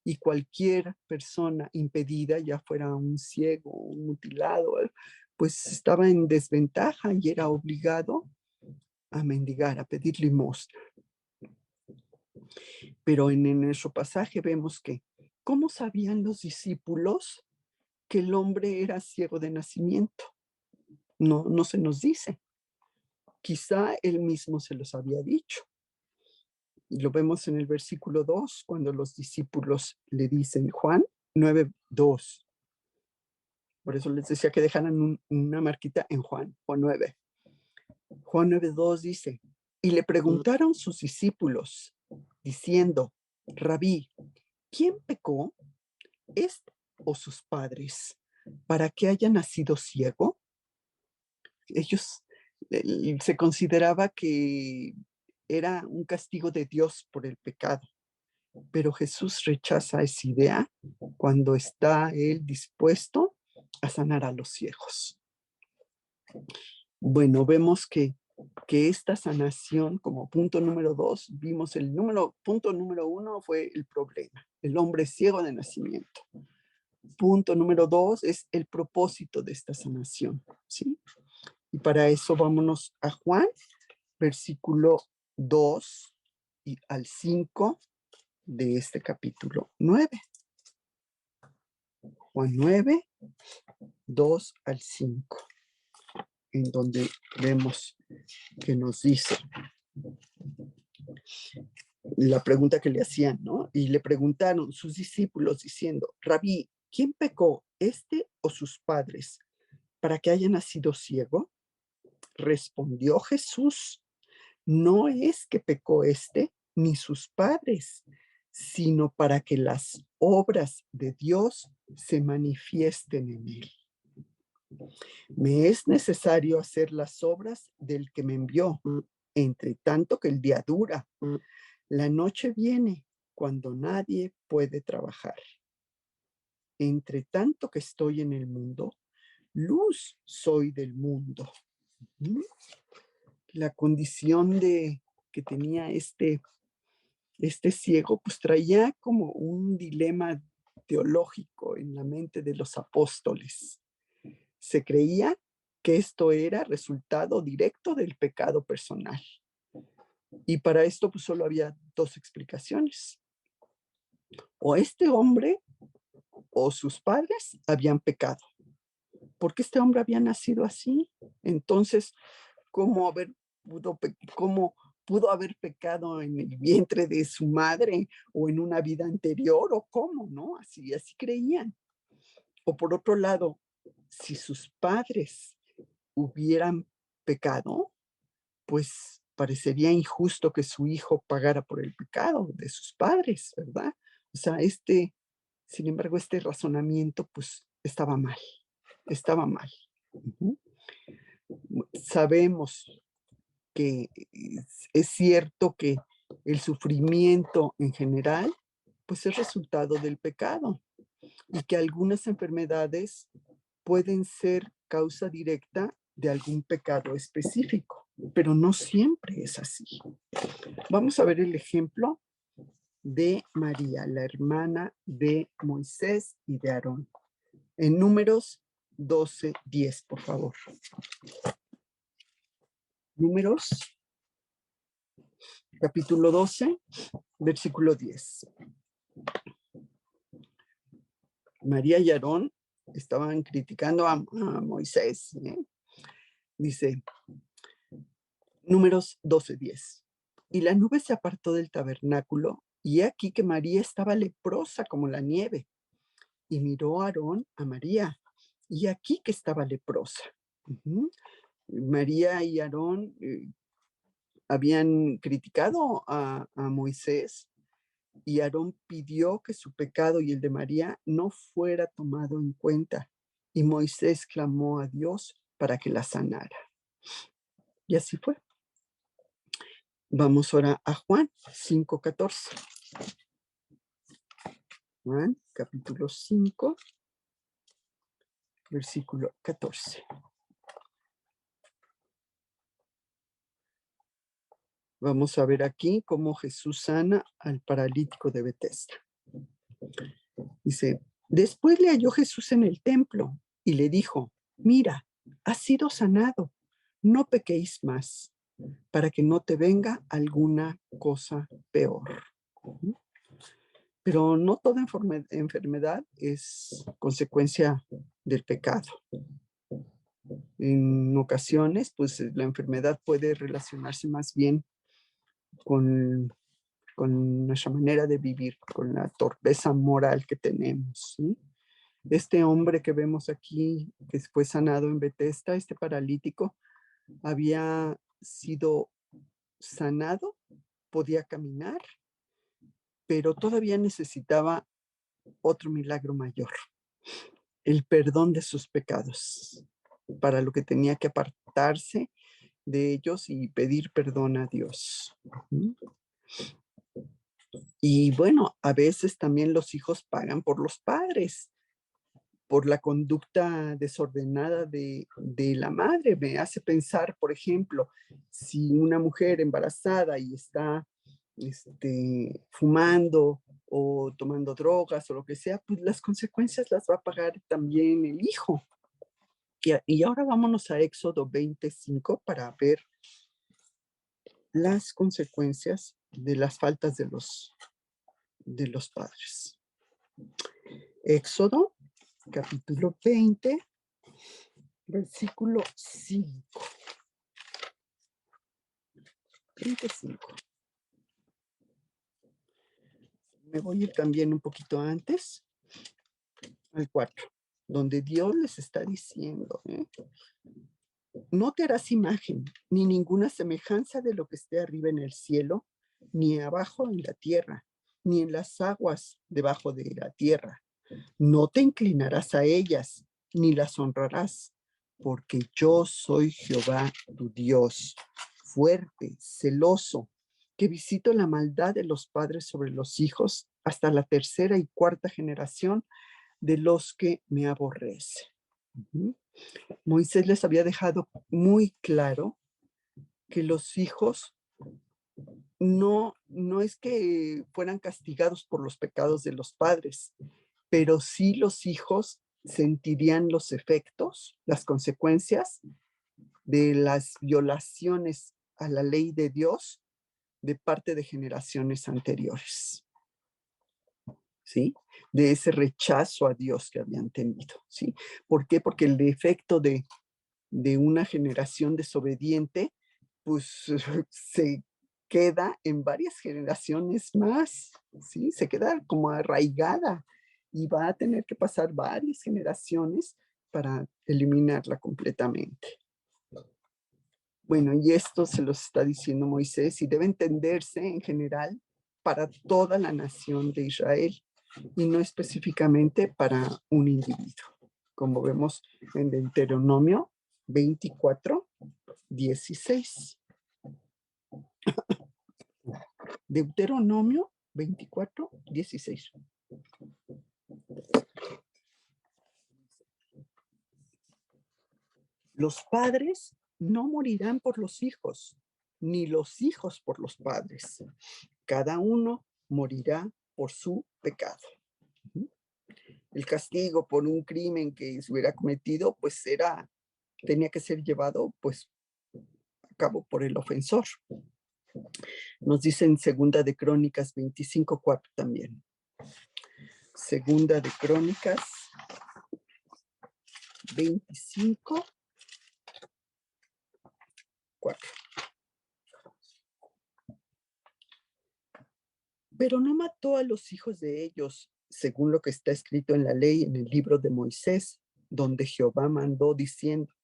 Y cualquier persona impedida, ya fuera un ciego, un mutilado, pues estaba en desventaja y era obligado a mendigar, a pedir limosna. Pero en nuestro pasaje vemos que, ¿cómo sabían los discípulos que el hombre era ciego de nacimiento? No se nos dice. Quizá él mismo se los había dicho. Y lo vemos en el versículo 2, cuando los discípulos le dicen, Juan 9:2. Por eso les decía que dejaran una marquita en Juan 9. Juan 9:2 dice, y le preguntaron sus discípulos, diciendo, Rabí, ¿quién pecó, este o sus padres, para que haya nacido ciego? Ellos se consideraba que era un castigo de Dios por el pecado, pero Jesús rechaza esa idea cuando está él dispuesto a sanar a los ciegos. Bueno, vemos que esta sanación, como punto número 2, vimos punto número 1 fue el problema, el hombre ciego de nacimiento. Punto número 2 es el propósito de esta sanación, ¿sí? Y para eso vámonos a Juan, versículo 2 y al 5 de este capítulo 9. Juan 9, 2 al 5, en donde vemos que nos dice la pregunta que le hacían, ¿no? Y le preguntaron sus discípulos diciendo, Rabí, ¿quién pecó, este o sus padres, para que haya nacido ciego? Respondió Jesús, no es que pecó este ni sus padres, sino para que las obras de Dios se manifiesten en él. Me es necesario hacer las obras del que me envió, entre tanto que el día dura. La noche viene cuando nadie puede trabajar. Entre tanto que estoy en el mundo, luz soy del mundo. La condición que tenía este ciego, pues traía como un dilema teológico en la mente de los apóstoles. Se creía que esto era resultado directo del pecado personal. Y para esto pues solo había dos explicaciones. O este hombre o sus padres habían pecado, porque este hombre había nacido así. Entonces, ¿cómo pudo haber pecado en el vientre de su madre o en una vida anterior o cómo, ¿no? Así creían. O por otro lado, si sus padres hubieran pecado, pues parecería injusto que su hijo pagara por el pecado de sus padres, ¿verdad? O sea, sin embargo, este razonamiento pues estaba mal. Uh-huh. Sabemos que es cierto que el sufrimiento en general pues es resultado del pecado, y que algunas enfermedades pueden ser causa directa de algún pecado específico, pero no siempre es así. Vamos a ver el ejemplo de María, la hermana de Moisés y de Aarón. En Números 12:10, por favor. Números, capítulo 12, versículo 10. María y Aarón estaban criticando a Moisés. Dice, Números 12:10. Y la nube se apartó del tabernáculo, y he aquí que María estaba leprosa como la nieve. Y miró a Aarón a María, y aquí que estaba leprosa. María y Aarón habían criticado a Moisés, y Aarón pidió que su pecado y el de María no fuera tomado en cuenta. Y Moisés clamó a Dios para que la sanara. Y así fue. Vamos ahora a Juan 5:14. Juan, capítulo 5, versículo 14. Vamos a ver aquí cómo Jesús sana al paralítico de Betesda. Dice, después le halló Jesús en el templo y le dijo, mira, has sido sanado, no pequéis más, para que no te venga alguna cosa peor. Pero no toda enfermedad es consecuencia del pecado. En ocasiones, pues la enfermedad puede relacionarse más bien con nuestra manera de vivir, con la torpeza moral que tenemos, ¿sí? Este hombre que vemos aquí, que fue sanado en Betesda, este paralítico, había sido sanado, podía caminar, pero todavía necesitaba otro milagro mayor, el perdón de sus pecados, para lo que tenía que apartarse de ellos y pedir perdón a Dios. Y bueno, a veces también los hijos pagan por los padres, por la conducta desordenada de la madre. Me hace pensar, por ejemplo, si una mujer embarazada y está fumando o tomando drogas o lo que sea, pues las consecuencias las va a pagar también el hijo. Y ahora vámonos a Éxodo 25 para ver las consecuencias de las faltas de los padres. Éxodo, capítulo 20, versículo 5. 25. Me voy a ir también un poquito antes, al 4, donde Dios les está diciendo, no te harás imagen, ni ninguna semejanza de lo que esté arriba en el cielo, ni abajo en la tierra, ni en las aguas debajo de la tierra. No te inclinarás a ellas, ni las honrarás, porque yo soy Jehová tu Dios, fuerte, celoso, que visito la maldad de los padres sobre los hijos hasta la tercera y cuarta generación de los que me aborrecen. Moisés les había dejado muy claro que los hijos no es que fueran castigados por los pecados de los padres, pero sí los hijos sentirían los efectos, las consecuencias de las violaciones a la ley de Dios de parte de generaciones anteriores, ¿sí? De ese rechazo a Dios que habían tenido, ¿sí? ¿Por qué? Porque el efecto de una generación desobediente, pues se queda en varias generaciones más, ¿sí? Se queda como arraigada y va a tener que pasar varias generaciones para eliminarla completamente. Bueno, y esto se los está diciendo Moisés y debe entenderse en general para toda la nación de Israel y no específicamente para un individuo, como vemos en Deuteronomio 24:16. Deuteronomio 24:16. Los padres no morirán por los hijos, ni los hijos por los padres. Cada uno morirá por su pecado. El castigo por un crimen que se hubiera cometido, pues tenía que ser llevado, pues, a cabo por el ofensor. Nos dice en Segunda de Crónicas 25:4 también. Segunda de Crónicas 25:4. Pero no mató a los hijos de ellos, según lo que está escrito en la ley, en el libro de Moisés, donde Jehová mandó diciendo: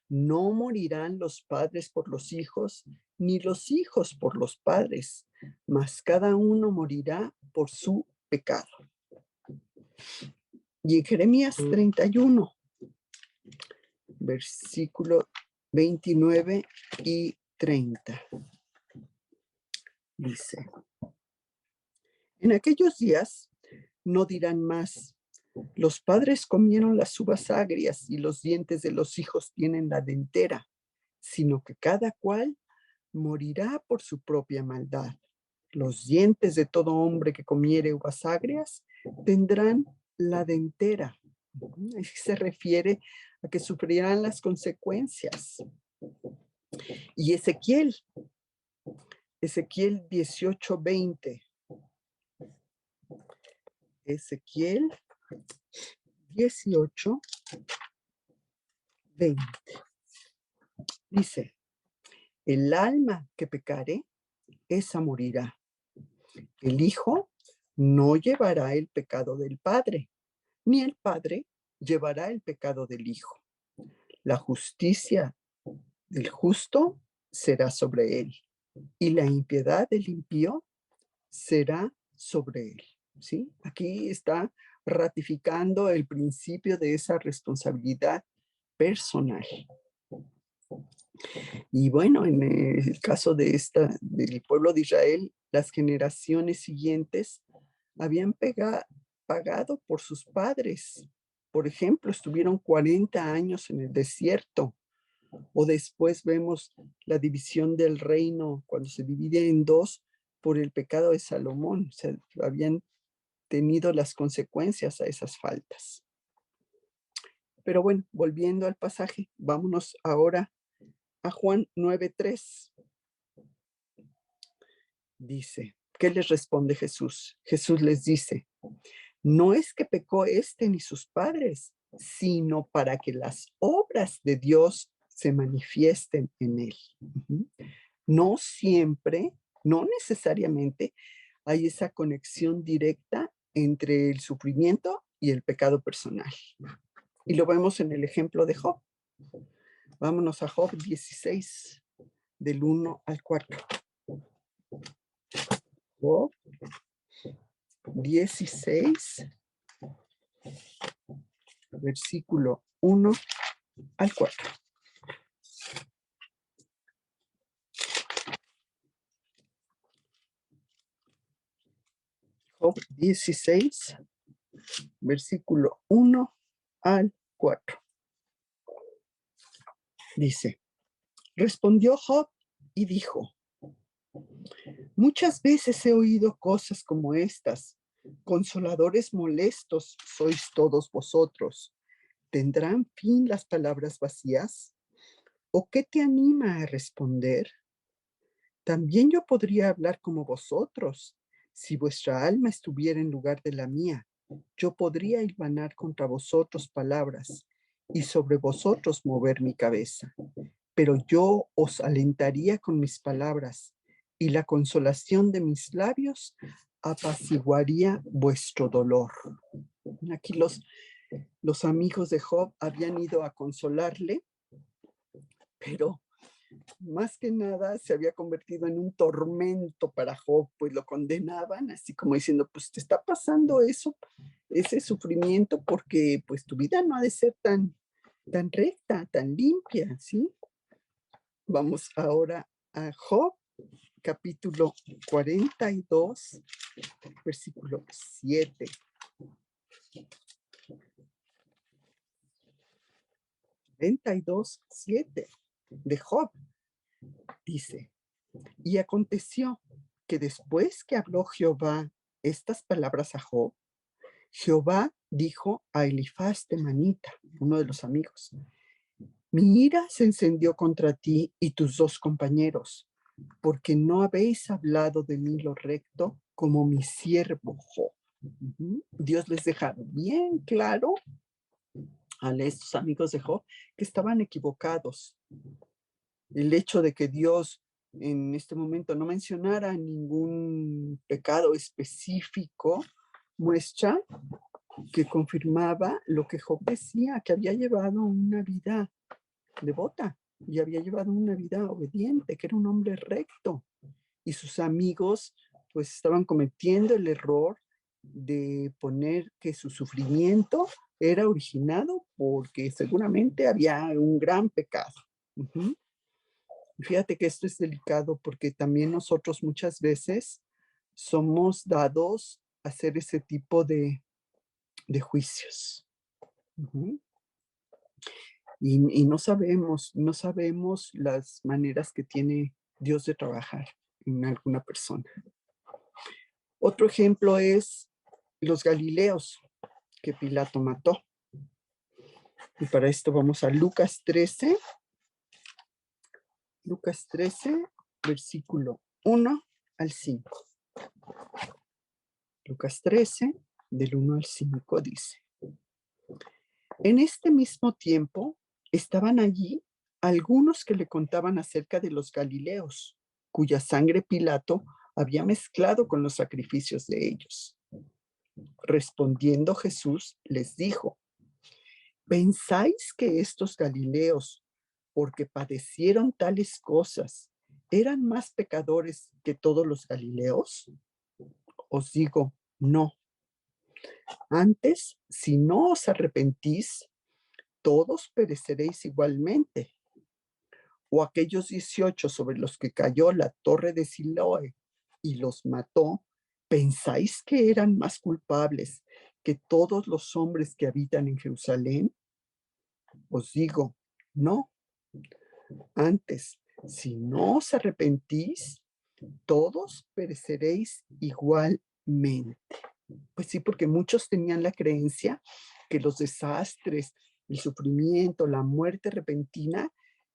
no morirán los padres por los hijos, ni los hijos por los padres, mas cada uno morirá por su pecado. Y en Jeremías 31, versículo 29 y 30, dice: en aquellos días no dirán más: los padres comieron las uvas agrias y los dientes de los hijos tienen la dentera, sino que cada cual morirá por su propia maldad. Los dientes de todo hombre que comiere uvas agrias tendrán la dentera. Se refiere a que sufrirán las consecuencias. Y Ezequiel 18:20. Ezequiel 18:20. Dice: el alma que pecare, esa morirá. El hijo no llevará el pecado del padre, ni el padre llevará el pecado del hijo. La justicia del justo será sobre él, y la impiedad del impío será sobre él. ¿Sí? Aquí está ratificando el principio de esa responsabilidad personal. Y bueno, en el caso del pueblo de Israel, las generaciones siguientes habían pagado por sus padres. Por ejemplo, estuvieron 40 años en el desierto. O después vemos la división del reino cuando se divide en dos por el pecado de Salomón. O sea, habían tenido las consecuencias a esas faltas. Pero bueno, volviendo al pasaje, vámonos ahora a Juan 9:3. Dice: ¿qué les responde Jesús? Jesús les dice: no es que pecó ni sus padres, sino para que las obras de Dios se manifiesten en él. No siempre, no necesariamente hay esa conexión directa entre el sufrimiento y el pecado personal. Y lo vemos en el ejemplo de Job. Vámonos a Job 16, del 1 al 4. Job 16, versículo 1 al 4. Job 16, versículo 1 al 4. Dice: respondió Job y dijo: muchas veces he oído cosas como estas. Consoladores molestos sois todos vosotros. ¿Tendrán fin las palabras vacías? ¿O qué te anima a responder? También yo podría hablar como vosotros. Si vuestra alma estuviera en lugar de la mía, yo podría hilvanar contra vosotros palabras y sobre vosotros mover mi cabeza. Pero yo os alentaría con mis palabras, y la consolación de mis labios apaciguaría vuestro dolor. Aquí los amigos de Job habían ido a consolarle, pero más que nada se había convertido en un tormento para Job, pues lo condenaban así como diciendo: pues te está pasando eso, ese sufrimiento, porque pues tu vida no ha de ser tan recta, tan limpia, ¿sí? Vamos ahora a Job, capítulo 42, versículo 7. 42:7 de Job. Dice, y aconteció que después que habló Jehová estas palabras a Job, Jehová dijo a Elifaz temanita, uno de los amigos, mi ira se encendió contra ti y tus 2 compañeros, porque no habéis hablado de mí lo recto como mi siervo Job. Dios les deja bien claro a estos amigos de Job que estaban equivocados. El hecho de que Dios en este momento no mencionara ningún pecado específico muestra que confirmaba lo que Job decía, que había llevado una vida devota y había llevado una vida obediente, que era un hombre recto. Y sus amigos pues estaban cometiendo el error de poner que su sufrimiento era originado porque seguramente había un gran pecado. Uh-huh. Fíjate que esto es delicado porque también nosotros muchas veces somos dados a hacer ese tipo de juicios. Uh-huh. Y no sabemos las maneras que tiene Dios de trabajar en alguna persona. Otro ejemplo es los galileos que Pilato mató. Y para esto vamos a Lucas 13, versículo 1 al 5. Lucas 13, del 1 al 5 dice, en este mismo tiempo estaban allí algunos que le contaban acerca de los galileos, cuya sangre Pilato había mezclado con los sacrificios de ellos. Respondiendo Jesús les dijo, ¿pensáis que estos galileos, porque padecieron tales cosas, eran más pecadores que todos los galileos? Os digo, no. Antes, si no os arrepentís, todos pereceréis igualmente. O aquellos 18 sobre los que cayó la torre de Siloé y los mató, ¿pensáis que eran más culpables que todos los hombres que habitan en Jerusalén? Os digo, no. Antes, si no os arrepentís, todos pereceréis igualmente. Pues sí, porque muchos tenían la creencia que los desastres, el sufrimiento, la muerte repentina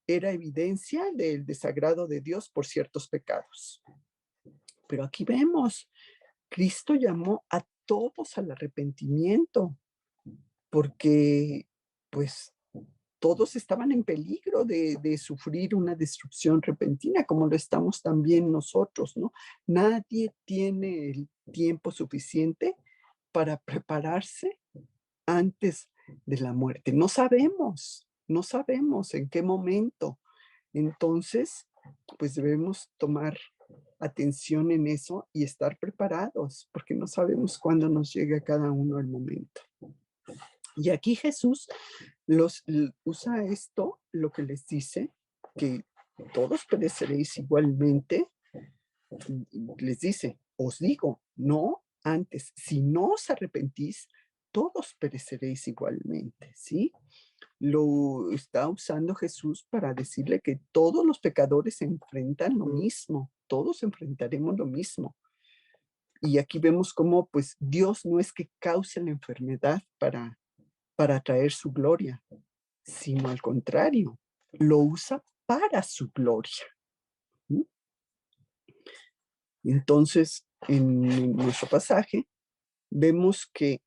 era evidencia del desagrado de Dios por ciertos pecados. Pero aquí vemos, Cristo llamó a todos al arrepentimiento, porque pues todos estaban en peligro de sufrir una destrucción repentina, como lo estamos también nosotros, ¿no? Nadie tiene el tiempo suficiente para prepararse antes de la muerte. No sabemos en qué momento. Entonces, pues debemos tomar atención en eso y estar preparados, porque no sabemos cuándo nos llegue a cada uno el momento. Y aquí Jesús usa esto, lo que les dice, que todos pereceréis igualmente, les dice, os digo, no, antes, si no os arrepentís, todos pereceréis igualmente, ¿sí? Lo está usando Jesús para decirle que todos los pecadores enfrentan lo mismo, todos enfrentaremos lo mismo. Y aquí vemos cómo, pues, Dios no es que cause la enfermedad para traer su gloria, sino al contrario, lo usa para su gloria. ¿Mm? Entonces, en nuestro pasaje, vemos que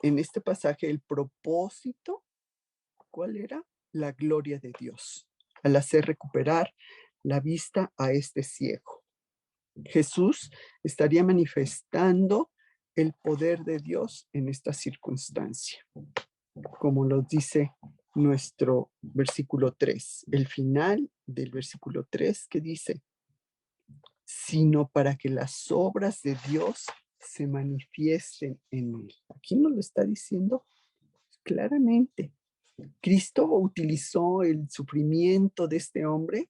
en este pasaje el propósito, ¿cuál era? La gloria de Dios, al hacer recuperar la vista a este ciego. Jesús estaría manifestando el poder de Dios en esta circunstancia, como lo dice nuestro versículo 3, el final del versículo 3 que dice, sino para que las obras de Dios se manifiesten en él. Aquí nos lo está diciendo claramente. Cristo utilizó el sufrimiento de este hombre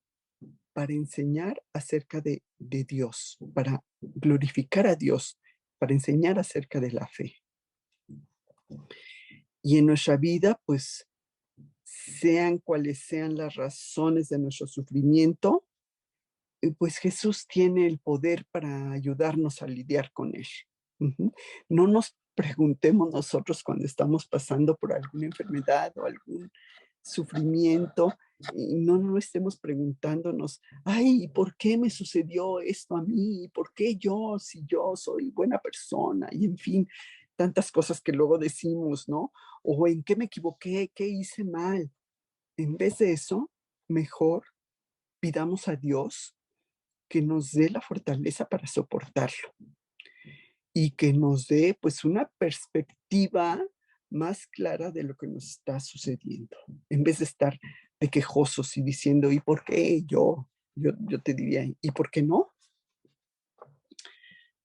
para enseñar acerca de Dios, para glorificar a Dios, para enseñar acerca de la fe. Y en nuestra vida, pues, sean cuales sean las razones de nuestro sufrimiento, pues Jesús tiene el poder para ayudarnos a lidiar con él. Ujú. No nos preguntemos nosotros cuando estamos pasando por alguna enfermedad o algún sufrimiento, y no estemos preguntándonos, ay, ¿por qué me sucedió esto a mí? ¿Por qué yo, si yo soy buena persona? Y en fin, tantas cosas que luego decimos, ¿no? O en qué me equivoqué, qué hice mal. En vez de eso, mejor pidamos a Dios que nos dé la fortaleza para soportarlo y que nos dé, pues, una perspectiva más clara de lo que nos está sucediendo, en vez de estar de quejosos y diciendo: "¿Y por qué yo?". Yo te diría: "¿Y por qué no?".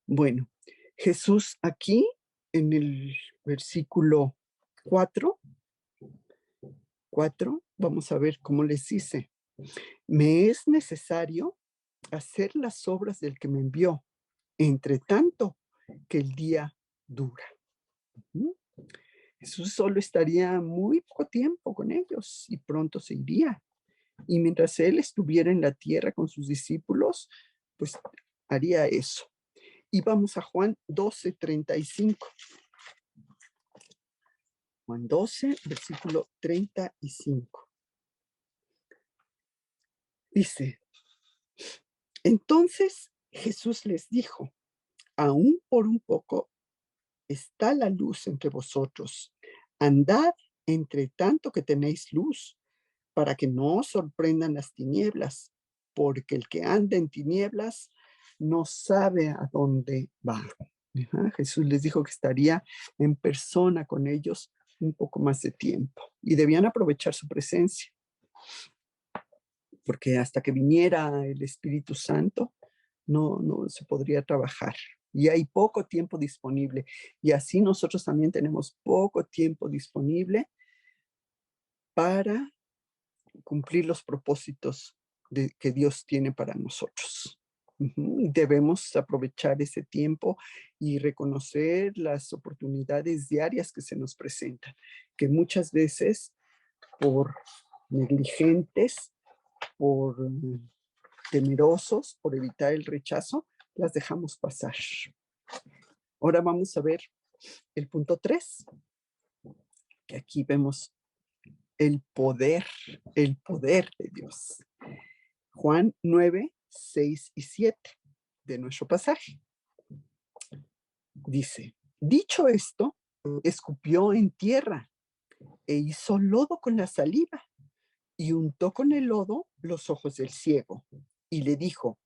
Bueno, Jesús aquí en el versículo 4, 4, vamos a ver cómo les dice: "Me es necesario hacer las obras del que me envió, entre tanto que el día dura". ¿Mm? Jesús solo estaría muy poco tiempo con ellos y pronto se iría. Y mientras él estuviera en la tierra con sus discípulos, pues haría eso. Y vamos a Juan 12:35. Juan 12, versículo 35. Dice, entonces Jesús les dijo, aún por un poco está la luz entre vosotros. Andad entre tanto que tenéis luz, para que no os sorprendan las tinieblas, porque el que anda en tinieblas no sabe a dónde va. Ajá, Jesús les dijo que estaría en persona con ellos un poco más de tiempo y debían aprovechar su presencia, porque hasta que viniera el Espíritu Santo no se podría trabajar. Y hay poco tiempo disponible. Y así nosotros también tenemos poco tiempo disponible para cumplir los propósitos que Dios tiene para nosotros. Ujú, y debemos aprovechar ese tiempo y reconocer las oportunidades diarias que se nos presentan, que muchas veces por negligentes, por temerosos, por evitar el rechazo, las dejamos pasar. Ahora vamos a ver el punto 3, que aquí vemos el poder de Dios. Juan 9, 6 y 7 de nuestro pasaje. Dice, dicho esto, escupió en tierra e hizo lodo con la saliva y untó con el lodo los ojos del ciego y le dijo,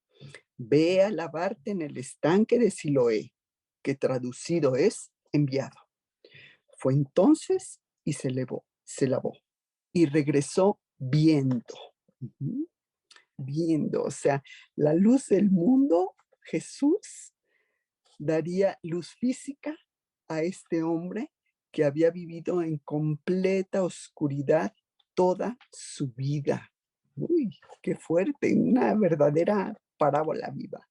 ve a lavarte en el estanque de Siloé, que traducido es enviado. Fue entonces y se lavó y regresó viendo. Ujú. Viendo, o sea, la luz del mundo, Jesús daría luz física a este hombre que había vivido en completa oscuridad toda su vida. Uy, qué fuerte, una verdadera parábola viva.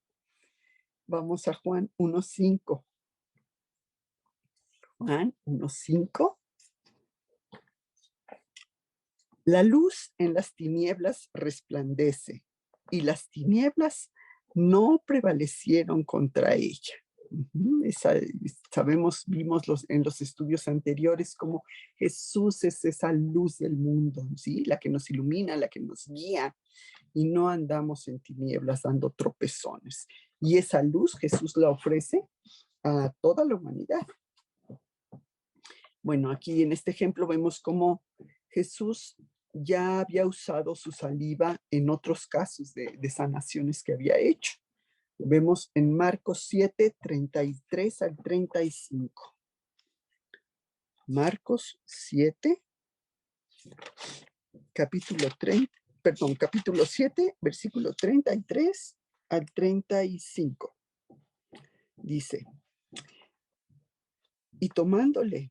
Vamos a Juan 1:5. Juan 1:5. La luz en las tinieblas resplandece y las tinieblas no prevalecieron contra ella. Ujú, sabemos, vimos en los estudios anteriores cómo Jesús es esa luz del mundo, ¿sí? La que nos ilumina, la que nos guía y no andamos en tinieblas dando tropezones. Y esa luz Jesús la ofrece a toda la humanidad. Bueno, aquí en este ejemplo vemos cómo Jesús ya había usado su saliva en otros casos de sanaciones que había hecho. Vemos en Marcos 7, 33 al 35. Marcos 7, capítulo 30, perdón, capítulo 7, versículo 33 al 35. Dice, y tomándole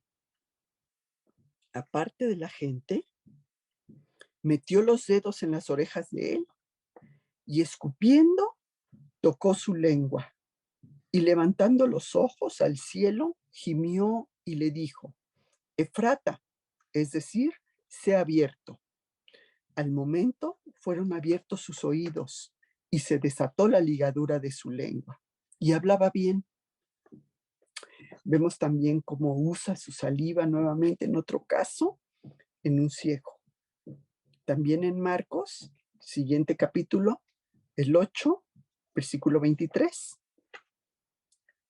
aparte de la gente, metió los dedos en las orejas de él y escupiendo, tocó su lengua y levantando los ojos al cielo, gimió y le dijo, Efrata, es decir, sea abierto. Al momento fueron abiertos sus oídos y se desató la ligadura de su lengua. Y hablaba bien. Vemos también cómo usa su saliva nuevamente, en otro caso, en un ciego. También en Marcos, siguiente capítulo, el 8, versículo 23.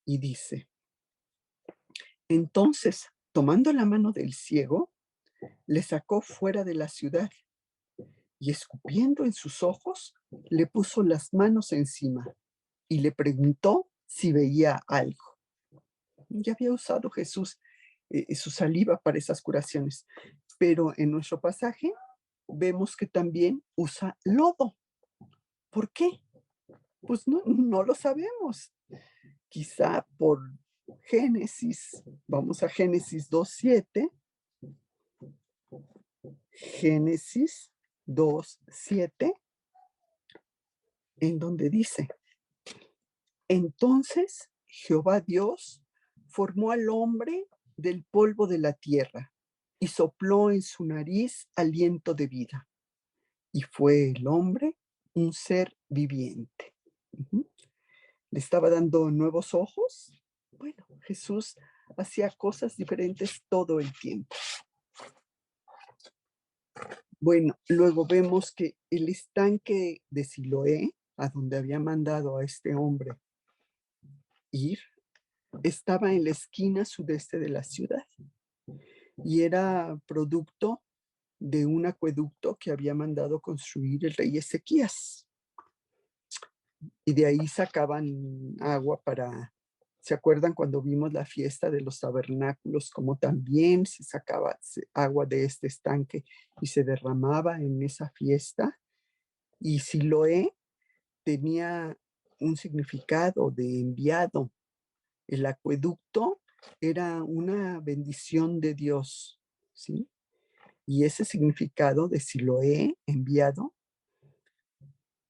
Y dice, entonces, tomando la mano del ciego, le sacó fuera de la ciudad y escupiendo en sus ojos, le puso las manos encima y le preguntó si veía algo. Ya había usado Jesús su saliva para esas curaciones, pero en nuestro pasaje vemos que también usa lodo. ¿Por qué? Pues no lo sabemos. Quizá por Génesis, vamos a Génesis 2:7. Génesis 2:7, en donde dice, entonces Jehová Dios formó al hombre del polvo de la tierra y sopló en su nariz aliento de vida. Y fue el hombre un ser viviente. Ujú. Le estaba dando nuevos ojos. Bueno, Jesús hacía cosas diferentes todo el tiempo. Bueno, luego vemos que el estanque de Siloé, a donde había mandado a este hombre ir, estaba en la esquina sudeste de la ciudad y era producto de un acueducto que había mandado construir el rey Ezequías. Y de ahí sacaban agua para, ¿se acuerdan cuando vimos la fiesta de los tabernáculos? Como también se sacaba agua de este estanque y se derramaba en esa fiesta. Y Siloé tenía un significado de enviado. El acueducto era una bendición de Dios, ¿sí? Y ese significado de Siloé, enviado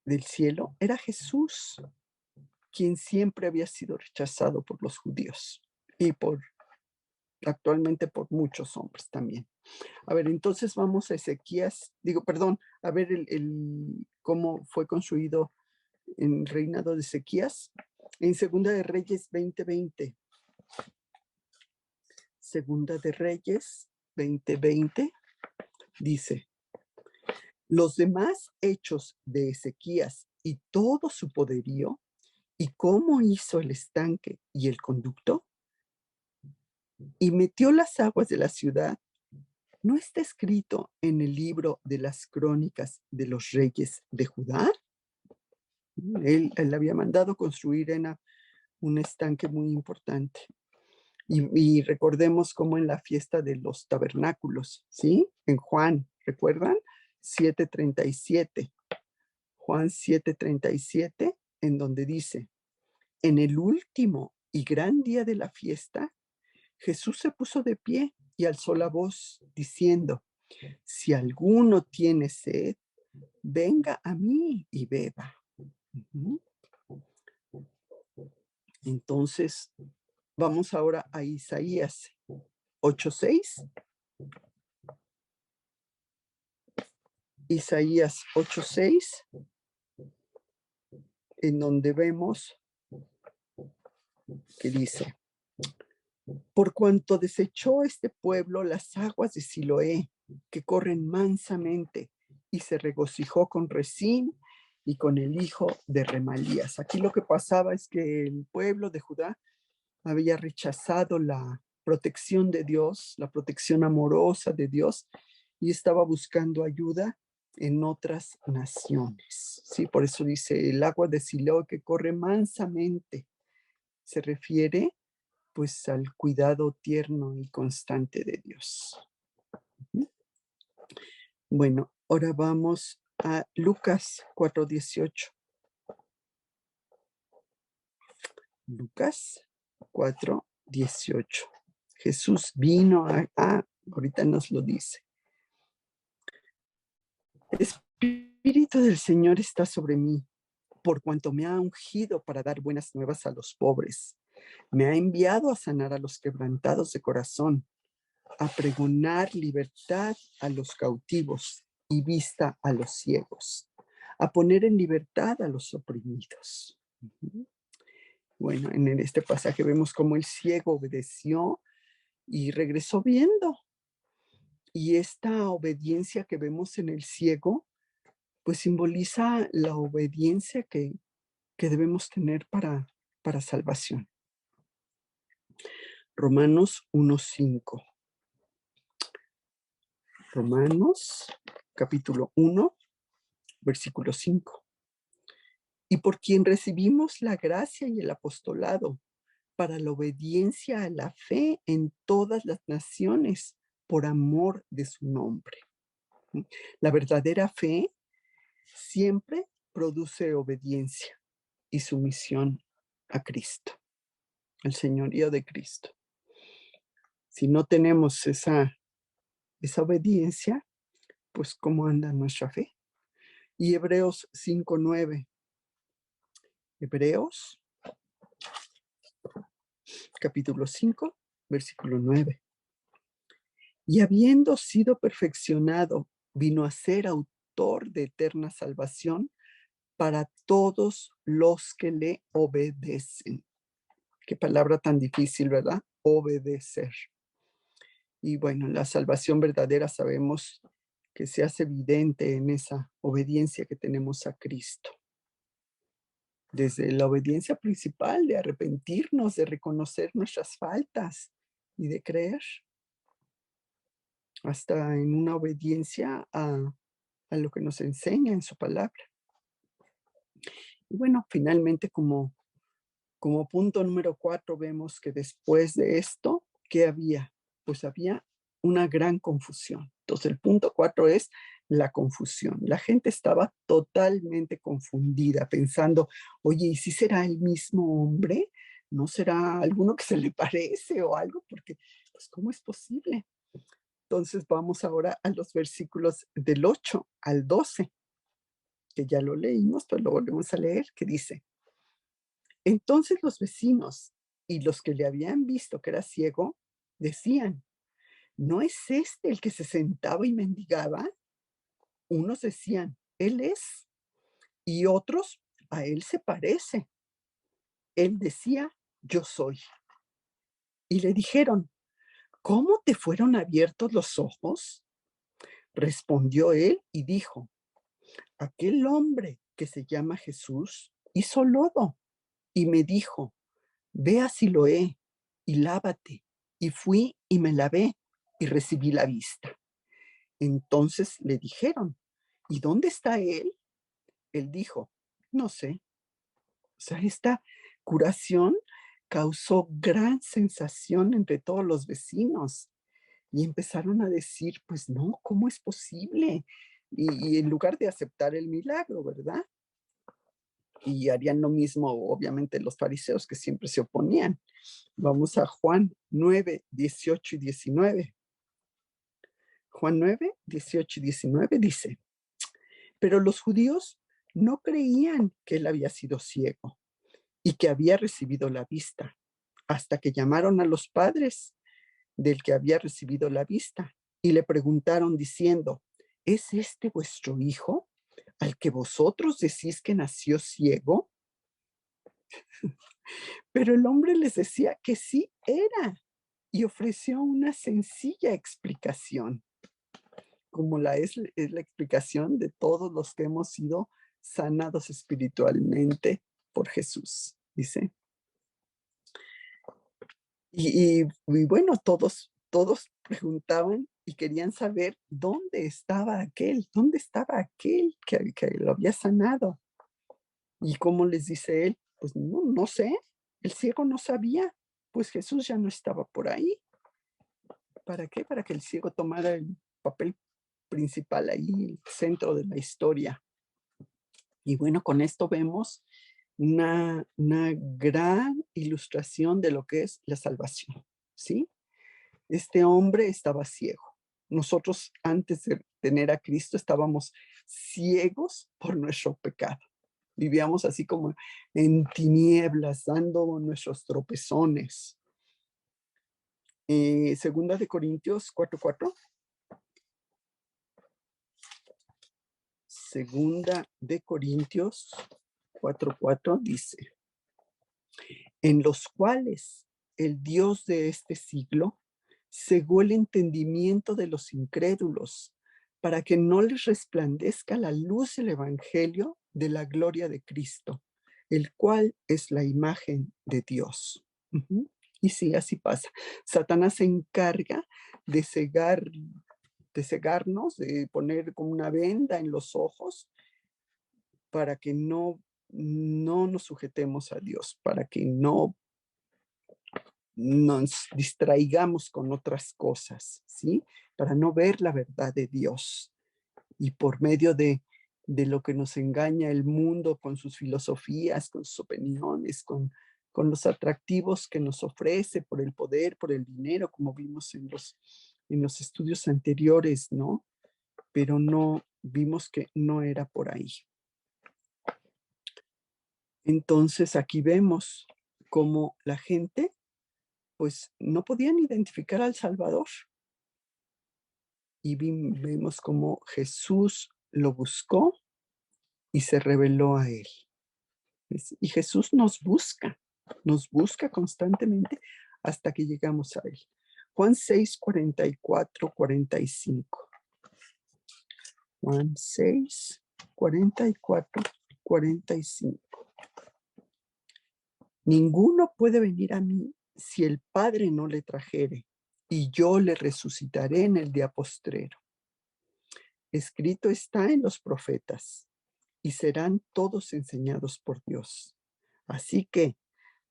del cielo, era Jesús, quien siempre había sido rechazado por los judíos y actualmente por muchos hombres también. A ver, entonces vamos a Ezequías, a ver cómo fue construido en reinado de Ezequías, en Segunda de Reyes 20:20. Segunda de Reyes 20:20 dice, los demás hechos de Ezequías y todo su poderío, y cómo hizo el estanque y el conducto, y metió las aguas de la ciudad, ¿no está escrito en el libro de las crónicas de los reyes de Judá? Él había mandado construir un estanque muy importante. Y recordemos cómo en la fiesta de los tabernáculos, ¿sí? En Juan, ¿recuerdan? 7:37. Juan 7:37, en donde dice, en el último y gran día de la fiesta, Jesús se puso de pie y alzó la voz diciendo, si alguno tiene sed, venga a mí y beba. Uh-huh. Entonces, vamos ahora a Isaías 8:6. Isaías 8:6, en donde vemos que dice, por cuanto desechó este pueblo las aguas de Siloé, que corren mansamente, y se regocijó con Resín y con el hijo de Remalías. Aquí lo que pasaba es que el pueblo de Judá había rechazado la protección de Dios, la protección amorosa de Dios, y estaba buscando ayuda en otras naciones. Sí, por eso dice el agua de Siloé que corre mansamente. Se refiere pues al cuidado tierno y constante de Dios. Bueno, ahora vamos a Lucas 4:18. Lucas 4:18. Jesús vino ahorita nos lo dice. El Espíritu del Señor está sobre mí, por cuanto me ha ungido para dar buenas nuevas a los pobres. Me ha enviado a sanar a los quebrantados de corazón, a pregonar libertad a los cautivos y vista a los ciegos, a poner en libertad a los oprimidos. Ujú. Bueno, en este pasaje vemos cómo el ciego obedeció y regresó viendo. Y esta obediencia que vemos en el ciego, pues simboliza la obediencia que debemos tener para salvación. Romanos 1:5. Romanos capítulo 1, versículo 5. Y por quien recibimos la gracia y el apostolado para la obediencia a la fe en todas las naciones por amor de su nombre. La verdadera fe siempre produce obediencia y sumisión a Cristo, al señorío de Cristo. Si no tenemos esa obediencia, pues ¿cómo anda nuestra fe? Y Hebreos 5:9. Hebreos capítulo 5, versículo 9. Y habiendo sido perfeccionado, vino a ser autor de eterna salvación para todos los que le obedecen. Qué palabra tan difícil, ¿verdad? Obedecer. Y bueno, la salvación verdadera sabemos que se hace evidente en esa obediencia que tenemos a Cristo. Desde la obediencia principal de arrepentirnos, de reconocer nuestras faltas y de creer, hasta en una obediencia a lo que nos enseña en su palabra. Y bueno, finalmente como punto número 4 vemos que después de esto, ¿qué había? Pues había una gran confusión. Entonces el punto 4 es la confusión. La gente estaba totalmente confundida, pensando, oye, ¿y si será el mismo hombre? ¿No será alguno que se le parece o algo? Porque, pues, ¿cómo es posible? Entonces vamos ahora a los versículos del 8 al 12, que ya lo leímos, pero lo volvemos a leer, que dice, entonces los vecinos y los que le habían visto que era ciego, decían, ¿no es este el que se sentaba y mendigaba? Unos decían, él es, y otros, a él se parece. Él decía, yo soy. Y le dijeron, ¿cómo te fueron abiertos los ojos? Respondió él y dijo, aquel hombre que se llama Jesús hizo lodo y me dijo, ve a Siloé y lávate. Y fui y me lavé y recibí la vista. Entonces le dijeron, ¿y dónde está él? Él dijo, no sé. O sea, esta curación causó gran sensación entre todos los vecinos y empezaron a decir, pues no, ¿cómo es posible? Y en lugar de aceptar el milagro, ¿verdad? Y harían lo mismo, obviamente, los fariseos que siempre se oponían. Vamos a Juan 9, 18 y 19. Juan 9, 18 y 19 dice, pero los judíos no creían que él había sido ciego y que había recibido la vista, hasta que llamaron a los padres del que había recibido la vista y le preguntaron diciendo, ¿es este vuestro hijo al que vosotros decís que nació ciego? Pero el hombre les decía que sí era y ofreció una sencilla explicación, como es la explicación de todos los que hemos sido sanados espiritualmente por Jesús, dice. Y bueno, todos preguntaban y querían saber dónde estaba aquel que lo había sanado. ¿Y cómo les dice él? Pues no sé, el ciego no sabía, pues Jesús ya no estaba por ahí. ¿Para qué? Para que el ciego tomara el papel principal ahí, el centro de la historia. Y bueno, con esto vemos una gran ilustración de lo que es la salvación, ¿sí? Este hombre estaba ciego. Nosotros antes de tener a Cristo estábamos ciegos por nuestro pecado. Vivíamos así como en tinieblas, dando nuestros tropezones. Segunda de Corintios 4:4. Segunda de Corintios 4:4 dice: en los cuales el Dios de este siglo cegó el entendimiento de los incrédulos, para que no les resplandezca la luz del evangelio de la gloria de Cristo, el cual es la imagen de Dios. Ujú. Y sí, así pasa. Satanás se encarga de cegarnos, de poner como una venda en los ojos para que no nos sujetemos a Dios, para que no nos distraigamos con otras cosas, ¿sí? Para no ver la verdad de Dios. Y por medio de lo que nos engaña el mundo con sus filosofías, con sus opiniones, con los atractivos que nos ofrece por el poder, por el dinero, como vimos en los estudios anteriores, ¿no? Pero no vimos que no era por ahí. Entonces aquí vemos cómo la gente pues no podían identificar al Salvador. Y vemos cómo Jesús lo buscó y se reveló a él. Y Jesús nos busca constantemente hasta que llegamos a él. Juan 6, 44, 45. Juan 6, 44, 45. Ninguno puede venir a mí si el Padre no le trajere, y yo le resucitaré en el día postrero. Escrito está en los profetas, y serán todos enseñados por Dios. Así que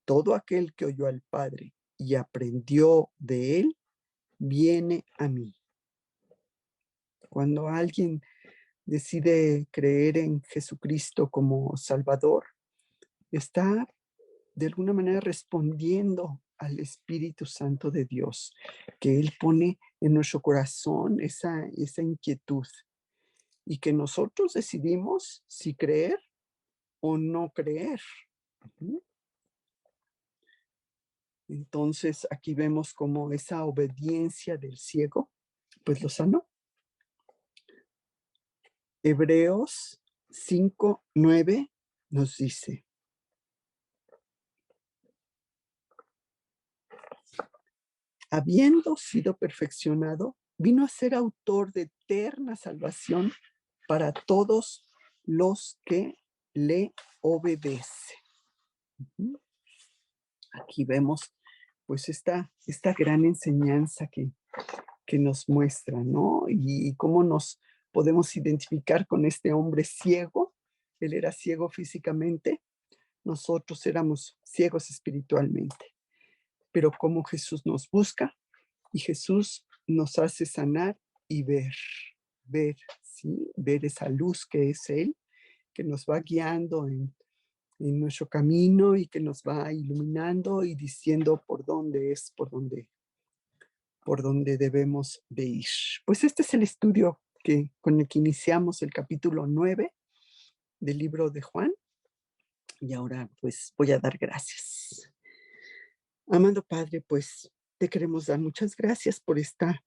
todo aquel que oyó al Padre y aprendió de él, viene a mí. Cuando alguien decide creer en Jesucristo como Salvador, está de alguna manera respondiendo al Espíritu Santo de Dios, que Él pone en nuestro corazón esa inquietud y que nosotros decidimos si creer o no creer. Entonces aquí vemos como esa obediencia del ciego, pues lo sanó. Hebreos 5:9 nos dice: habiendo sido perfeccionado, vino a ser autor de eterna salvación para todos los que le obedecen. Aquí vemos pues esta gran enseñanza que nos muestra, ¿no? Y cómo nos podemos identificar con este hombre ciego. Él era ciego físicamente, nosotros éramos ciegos espiritualmente, pero cómo Jesús nos busca y Jesús nos hace sanar y ver, ¿sí? Ver esa luz que es Él, que nos va guiando en nuestro camino y que nos va iluminando y diciendo por dónde es, por donde debemos de ir. Pues este es el estudio con el que iniciamos el capítulo 9 del libro de Juan. Y ahora pues voy a dar gracias. Amado Padre, pues te queremos dar muchas gracias por esta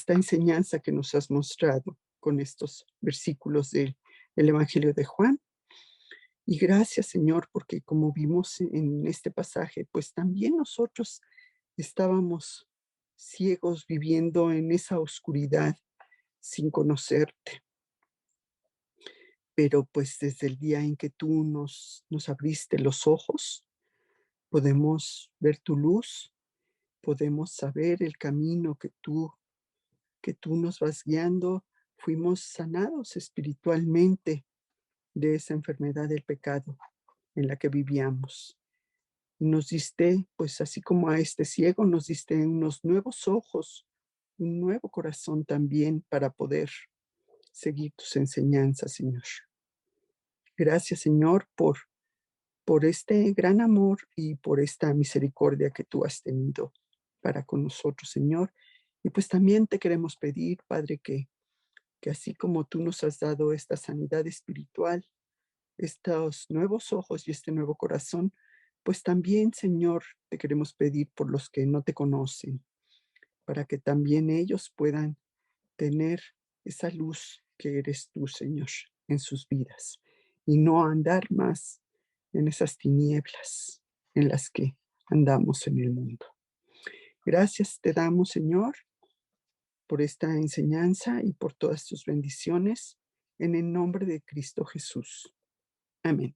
enseñanza que nos has mostrado con estos versículos del Evangelio de Juan. Y gracias, Señor, porque como vimos en este pasaje, pues también nosotros estábamos ciegos viviendo en esa oscuridad sin conocerte. Pero pues desde el día en que tú nos abriste los ojos, podemos ver tu luz, podemos saber el camino que tú nos vas guiando. Fuimos sanados espiritualmente de esa enfermedad del pecado en la que vivíamos. Nos diste, pues así como a este ciego, nos diste unos nuevos ojos, un nuevo corazón también para poder seguir tus enseñanzas, Señor. Gracias, Señor, por este gran amor y por esta misericordia que tú has tenido para con nosotros, Señor. Y pues también te queremos pedir, Padre, que así como tú nos has dado esta sanidad espiritual, estos nuevos ojos y este nuevo corazón, pues también, Señor, te queremos pedir por los que no te conocen, para que también ellos puedan tener esa luz que eres tú, Señor. en sus vidas y no andar más en esas tinieblas en las que andamos en el mundo. Gracias te damos, Señor, por esta enseñanza y por todas tus bendiciones, en el nombre de Cristo Jesús. Amén.